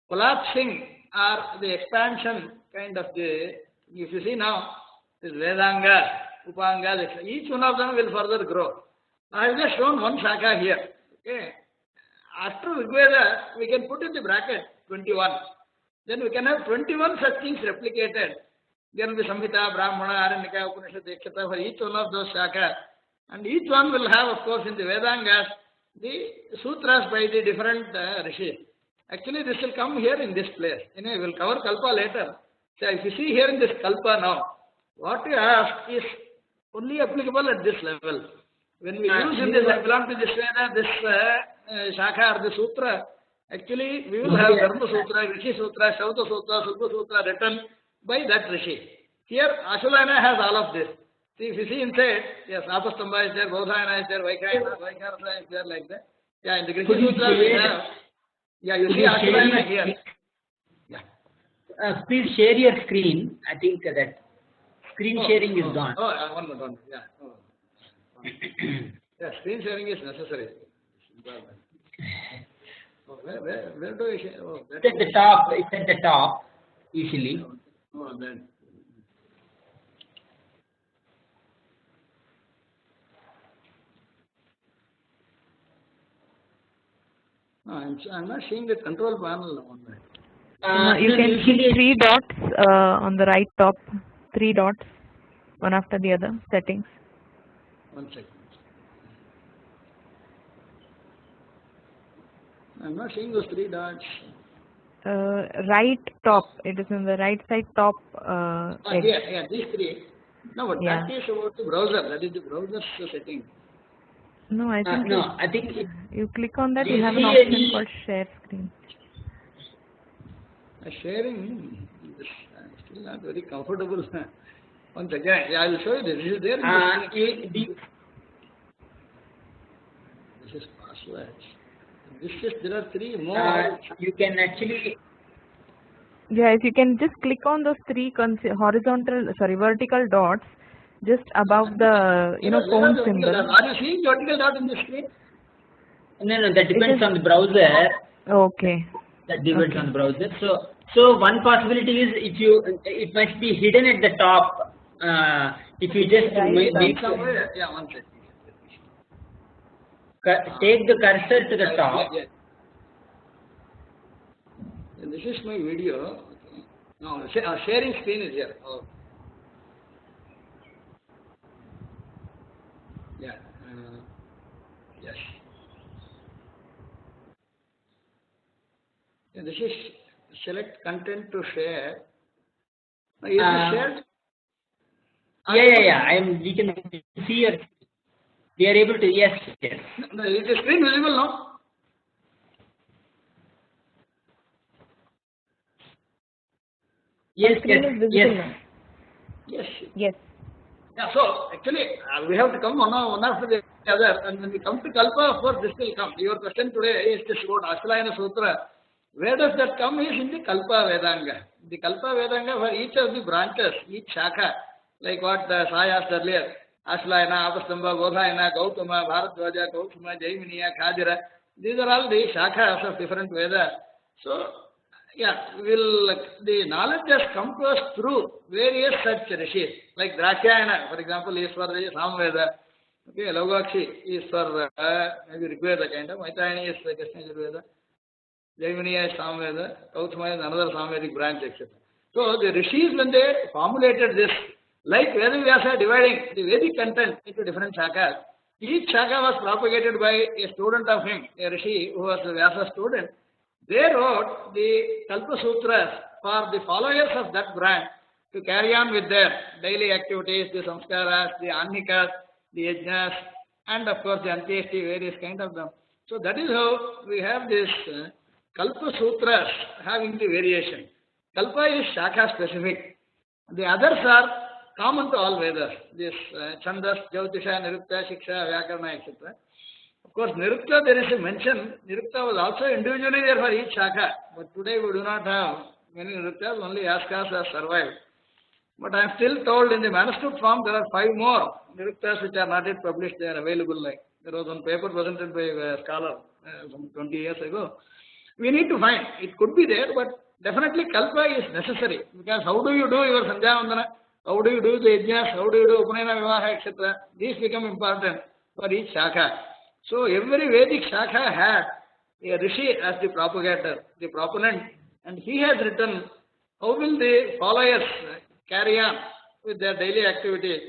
Speaker 2: collapsing or the expansion kind of the, if you see now, this Vedanga, Upanga, each one of them will further grow. I have just shown one shaka here. Okay. After Rigveda, we can put in the bracket 21. Then we can have 21 such things replicated. There will be Samhita, Brahmana, Aranyaka, Upanishad, etc. for each one of those shaka. And each one will have, of course, in the Vedangas, the sutras by the different rishis. Actually, this will come here in this place. Anyway, we will cover Kalpa later. So, if you see here in this Kalpa now, what you ask is only applicable at this level. When we use in this, I belong to this Veda, this Shaka or the Sutra, actually we will have Dharma Sutra, Rishi Sutra, Shauta Sutra, Subha Sutra written by that Rishi. Here, Ashulayana has all of this. See, if you see inside, yes, Apastamba is there, Bodhayana is there, Vaikharasa is there, like that. Yeah, in the Rishi Sutra we have. Yeah, you see Ashulayana here. Yeah.
Speaker 3: Please share your screen. I think that screen sharing is gone.
Speaker 2: One minute. Yeah. Yeah, screen sharing is necessary. Where do I share?
Speaker 3: It's at the top. It's at the top, usually.
Speaker 2: Then. No, I'm not seeing the control panel on that.
Speaker 1: You can see 3 dots on the right top. 3 dots, one after the other. Settings.
Speaker 2: 1 second. I'm not seeing those 3 dots.
Speaker 1: Right top. It is in the right side top. Edge.
Speaker 2: Yeah, these 3. No, but that is about the browser. That is the browser's setting.
Speaker 1: No, I think
Speaker 3: I think
Speaker 1: you click on that. You have an option called share screen.
Speaker 2: Sharing. I'm still not very comfortable. Once again, I will show you this. This is there. This is passwords. This is, there are 3 more.
Speaker 3: You can actually.
Speaker 1: Yeah, if you can just click on those 3 vertical dots just above the phone symbol.
Speaker 2: Are you seeing vertical dot in the screen?
Speaker 3: No, that depends on the browser.
Speaker 1: Okay.
Speaker 3: That depends on the browser. So one possibility is it must be hidden at the top. If you just make
Speaker 2: somewhere, yeah, 1 second.
Speaker 3: Take the cursor to the top.
Speaker 2: Yeah. This is my video. Okay. No, sharing screen is here. Oh. Yeah. Yes. Yeah, this is select content to share. Is it shared?
Speaker 3: Yeah. We can see your. We are able to. Yes.
Speaker 2: Is the screen visible now?
Speaker 3: Yes.
Speaker 1: Yes.
Speaker 2: Yeah, so actually we have to come one after the other, and when we come to Kalpa, of course this will come. Your question today is this about Ashlayana Sutra. Where does that come is in the Kalpa Vedanga. The Kalpa Vedanga for each of the branches, each shaka, like what Sai asked earlier, Ashlayana, Apastamba, Bodhayana, Gautama, Bharadwaja, Kausuma, Jaiminiya, Khadira, these are all the shakas of different Vedas. So, yeah, the knowledge has come to us through various such rishis, like Drakshayana, for example, is for the Samveda. Okay, Laugakshi is for maybe Rigveda kind of, Maitayani is like Krishna Yajurveda, Jaiminiya is Samveda, Kausuma is another Samvedic branch, etc. So the rishis, when they formulated this, like Vedavyasa dividing the Vedic content into different shakas, Each shaka was propagated by a student of him, a rishi who was a Vyasa student. They wrote the Kalpa Sutras for the followers of that branch to carry on with their daily activities, the samskaras, the annikas, the yajnas, and of course the antyeshti, various kind of them. So that is how we have this Kalpa Sutras having the variation. Kalpa is shaka specific. The others are common to all Vedas. This Chandas, Jyotisha, Nirukta, Shiksha, Vyakarana, etc. Of course, Nirukta, there is a mention. Nirukta was also individually there for each shaka. But today we do not have many Niruktas, only Yaskas have survived. But I am still told in the manuscript form there are 5 more Niruktas which are not yet published. They are available. Like there was one paper presented by a scholar some 20 years ago. We need to find. It could be there, but definitely Kalpa is necessary. Because how do you do your Sandhya Vandana? How do you do the yajnas? How do you do Upanayana Vivaha, etc.? These become important for each shaka. So every Vedic shaka had a rishi as the propagator, the proponent, and he has written how will the followers carry on with their daily activities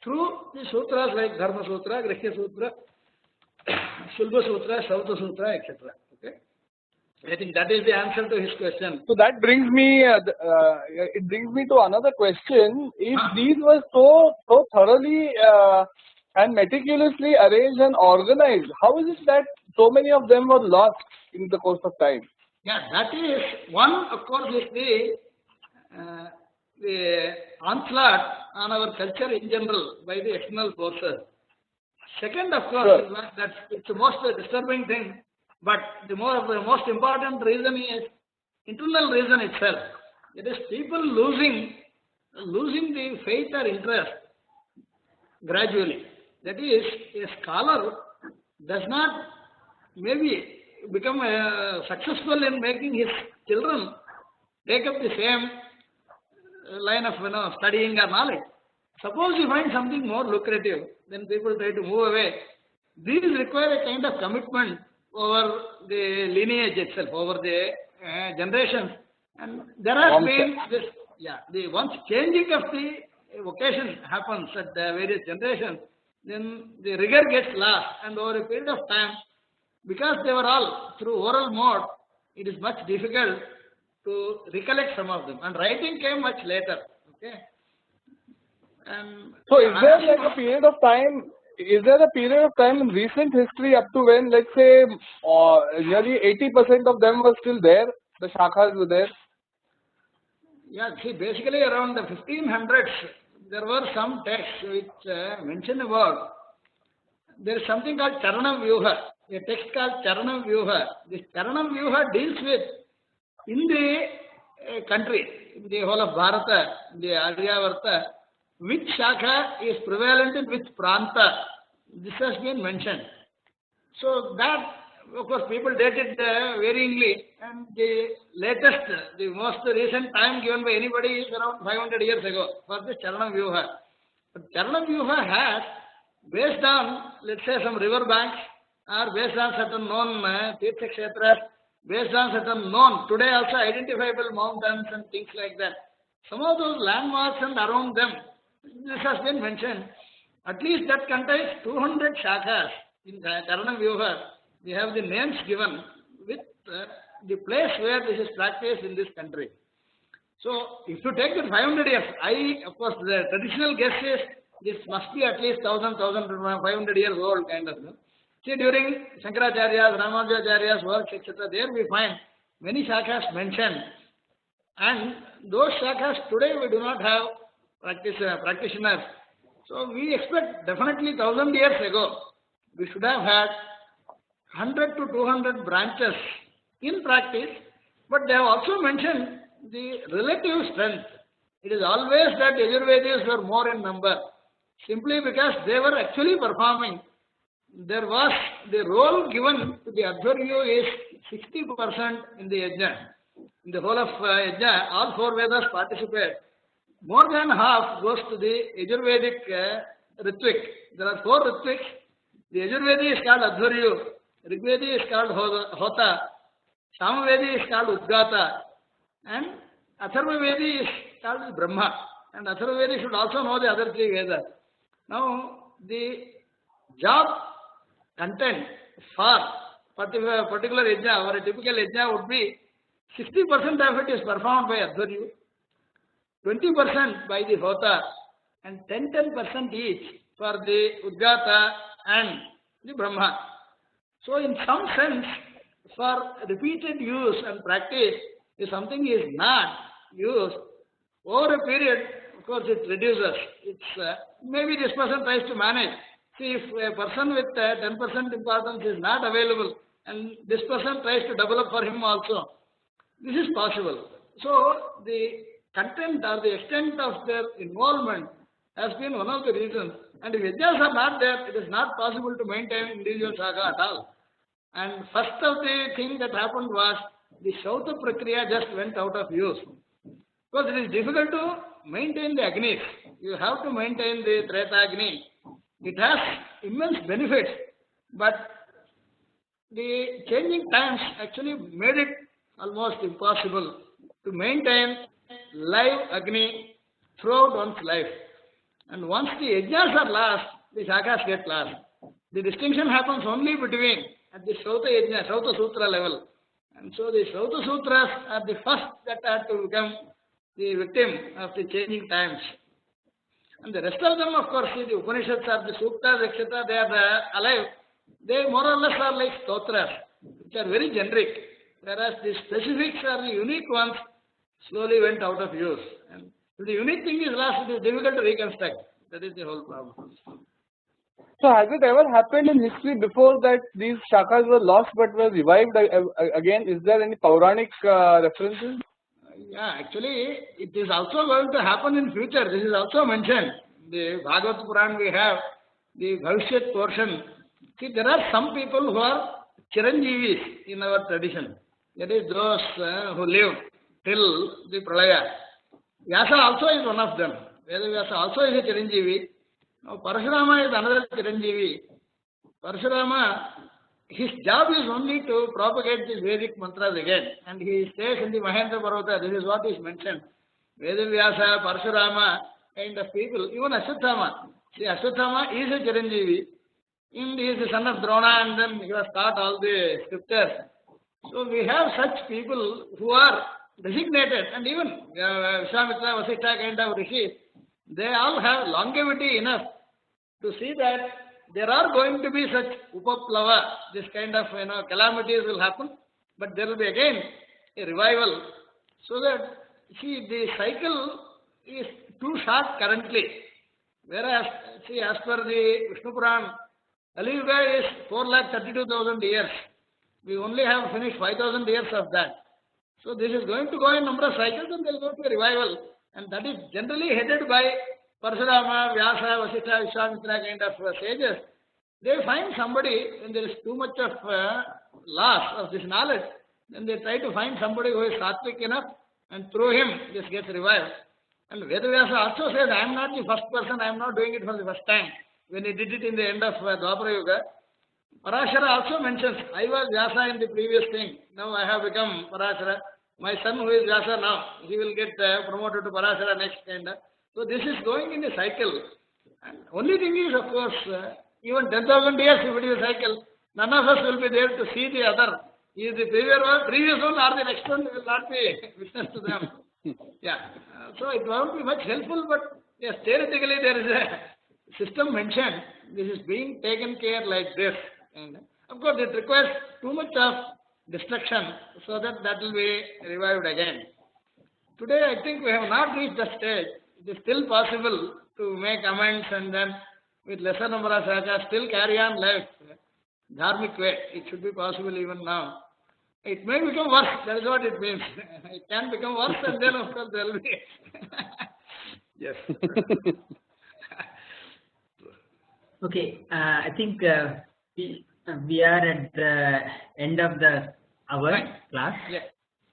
Speaker 2: through the sutras like Dharma Sutra, Grihya Sutra, Shulba Sutra, Sauta Sutra, etc. Okay? I think that is the answer to his question.
Speaker 4: So that brings me, it brings me to another question. If these were so thoroughly and meticulously arranged and organized, how is it that so many of them were lost in the course of time?
Speaker 2: Yeah, that is one. Of course, is the onslaught on our culture in general by the external forces. Second, of course, is that it's the most disturbing thing. But the most important reason is internal reason itself. It is people losing the faith or interest gradually. That is, a scholar does not maybe become successful in making his children take up the same line of studying or knowledge. Suppose you find something more lucrative, then people try to move away. These require a kind of commitment over the lineage itself, over the generations, and there has been this. Yeah, the once changing of the vocation happens at the various generations, then the rigor gets lost, and over a period of time, because they were all through oral mode, it is much difficult to recollect some of them, and writing came much later. Okay. And
Speaker 4: so, is there like a period of time? Is there a period of time in recent history up to when, let's say, nearly 80% of them were still there? The shakhas were there.
Speaker 2: Yeah, see, basically around the 1500s, there were some texts which mention about. There is something called Charanam Vyuha, a text called Charanam Vyuha. This Charanam Vyuha deals with in the country, in the whole of Bharata, the Aryavarta, which shakha is prevalent in which pranta. This has been mentioned. So that, of course, people date it varyingly, and the latest, the most recent time given by anybody is around 500 years ago for this Charanam Vyuha. But Charanam Vyuha has, based on, let's say, some river banks, or based on certain known Tirtha Kshetras, based on certain known, today also identifiable mountains and things like that. Some of those landmarks and around them, this has been mentioned. At least that contains 200 shakhas in Charanam Vyuha. We have the names given with the place where this is practiced in this country. So, if you take the 500 years, of course, the traditional guess is this must be at least 1,500 years old kind of. See, during Shankaracharya's, Ramanujacharya's works, etc., there we find many shakhas mentioned. And those shakhas today we do not have practitioners. So we expect definitely 1,000 years ago we should have had 100 to 200 branches in practice, but they have also mentioned the relative strength. It is always that Yajurvedis were more in number, simply because they were actually performing. There was the role given to the Adharyu is 60% in the Yajna. In the whole of Yajna, all 4 Vedas participate. More than half goes to the Yajurvedic Ritvik. There are 4 Ritviks. The Yajurvedi is called Adharyu, Rigvedi is called Hota, Samavedi is called Udgata, and Atharvavedi is called Brahma. And Atharvavedi should also know the other 3 Vedas. Now, the job content for particular yajna or a typical yajna would be 60% of it is performed by Adharyu, 20% by the Hota, and 10% each for the Udgata and the Brahma. So in some sense, for repeated use and practice, if something is not used, over a period, of course, it reduces. It's maybe this person tries to manage. See, if a person with 10% importance is not available, and this person tries to develop for him also, this is possible. So the content or the extent of their involvement has been one of the reasons. And if yajnas are not there, it is not possible to maintain individual saga at all. And first of the thing that happened was the Shauta Prakriya just went out of use. Because it is difficult to maintain the Agnis. You have to maintain the Treta Agni. It has immense benefits, but the changing times actually made it almost impossible to maintain live Agni throughout one's life. And once the yajnas are lost, the shakas get lost. The distinction happens only between at the Shauta Yajna, Shauta Sutra level. And so the Shauta Sutras are the first that are to become the victim of the changing times. And the rest of them, of course, see, the Upanishads are the Suktas, etc., they are alive. They more or less are like stotras, which are very generic. Whereas the specifics are the unique ones, slowly went out of use. And if the unique thing is lost, it is difficult to reconstruct. That is the whole problem.
Speaker 4: So has it ever happened in history before that these shakas were lost but were revived again? Is there any Pauranic references?
Speaker 2: Yeah, actually, it is also going to happen in future. This is also mentioned. The Bhagavad Puran we have, the Bhavishyat portion. See, there are some people who are Chiranjeevis in our tradition. That is those who live till the Pralaya. Vyasa also is one of them. Veda Vyasa also is a Chiranjeevi. Now, Parashurama is another Chiranjeevi. Parashurama, his job is only to propagate these Vedic mantras again. And he stays in the Mahendra Parvata. This is what is mentioned. Veda Vyasa, Parashurama kind of people. Even Ashwatthama. See, Ashwatthama is a Chiranjeevi. And he is the son of Drona, and then he has taught all the scriptures. So we have such people who are designated, and even Vishwamitra, Vasishtha kind of rishis, they all have longevity enough to see that there are going to be such upaplava, this kind of calamities will happen, but there will be again a revival. So that, see, the cycle is too short currently. Whereas, see, as per the Vishnu Puran, Kali Yuga is 4,32,000 years. We only have finished 5,000 years of that. So this is going to go in number of cycles, and there will go to a revival. And that is generally headed by Parashurama, Vyasa, Vasishtha, Vishwamitra kind of sages. They find somebody, when there is too much of loss of this knowledge, then they try to find somebody who is sattvic enough, and through him this gets revived. And Vedavyasa also says, I am not the first person, I am not doing it for the first time. When he did it in the end of Dwapara Yuga, Parashara also mentions, I was Vyasa in the previous thing, now I have become Parashara. My son who is Vyasa now, he will get promoted to Parashara next kind of. So this is going in a cycle. And only thing is, of course, even 10,000 years if it is a cycle, none of us will be there to see the other. Is the previous one or the next one will not be witness to them. Yeah. So it won't be much helpful, but yes, theoretically there is a system mentioned. This is being taken care like this. And of course, it requires too much of destruction so that that will be revived again. Today, I think we have not reached that stage. It is still possible to make amends and then with lesser number of shakas still carry on life. Dharmic way. It should be possible even now. It may become worse. That is what it means. It can become worse, and then of course there will be. Yes.
Speaker 3: Okay, I think we are at the end of our class.
Speaker 2: Yeah.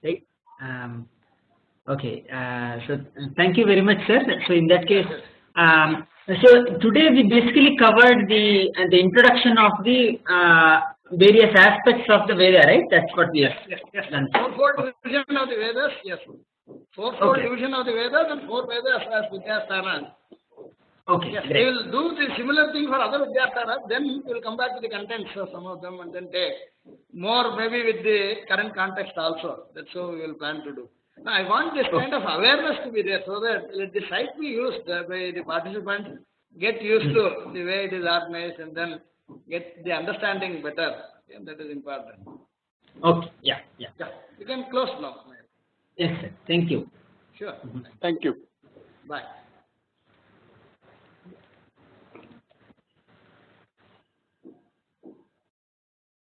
Speaker 3: Right? Okay, so thank you very much, sir. So in that case, so today we basically covered the introduction of the various aspects of the Veda, right? That's what we have done.
Speaker 2: Fourfold division of the Vedas, yes. Fourfold division of the Vedas and four Vedas as Vidyasthanas.
Speaker 3: Okay,
Speaker 2: Yes, we
Speaker 3: great.
Speaker 2: will do the similar thing for other Vidyatharas, then we will come back to the contents of some of them and then take more maybe with the current context also. That's how we will plan to do. Now, I want this kind of awareness to be there so that let the site be used by the participants, get used to the way it is organized and then get the understanding better. Yeah, that is important.
Speaker 3: Okay, yeah.
Speaker 2: Yeah, we can close now.
Speaker 3: Yes, sir. Thank you.
Speaker 2: Sure.
Speaker 4: Thank you.
Speaker 2: Bye.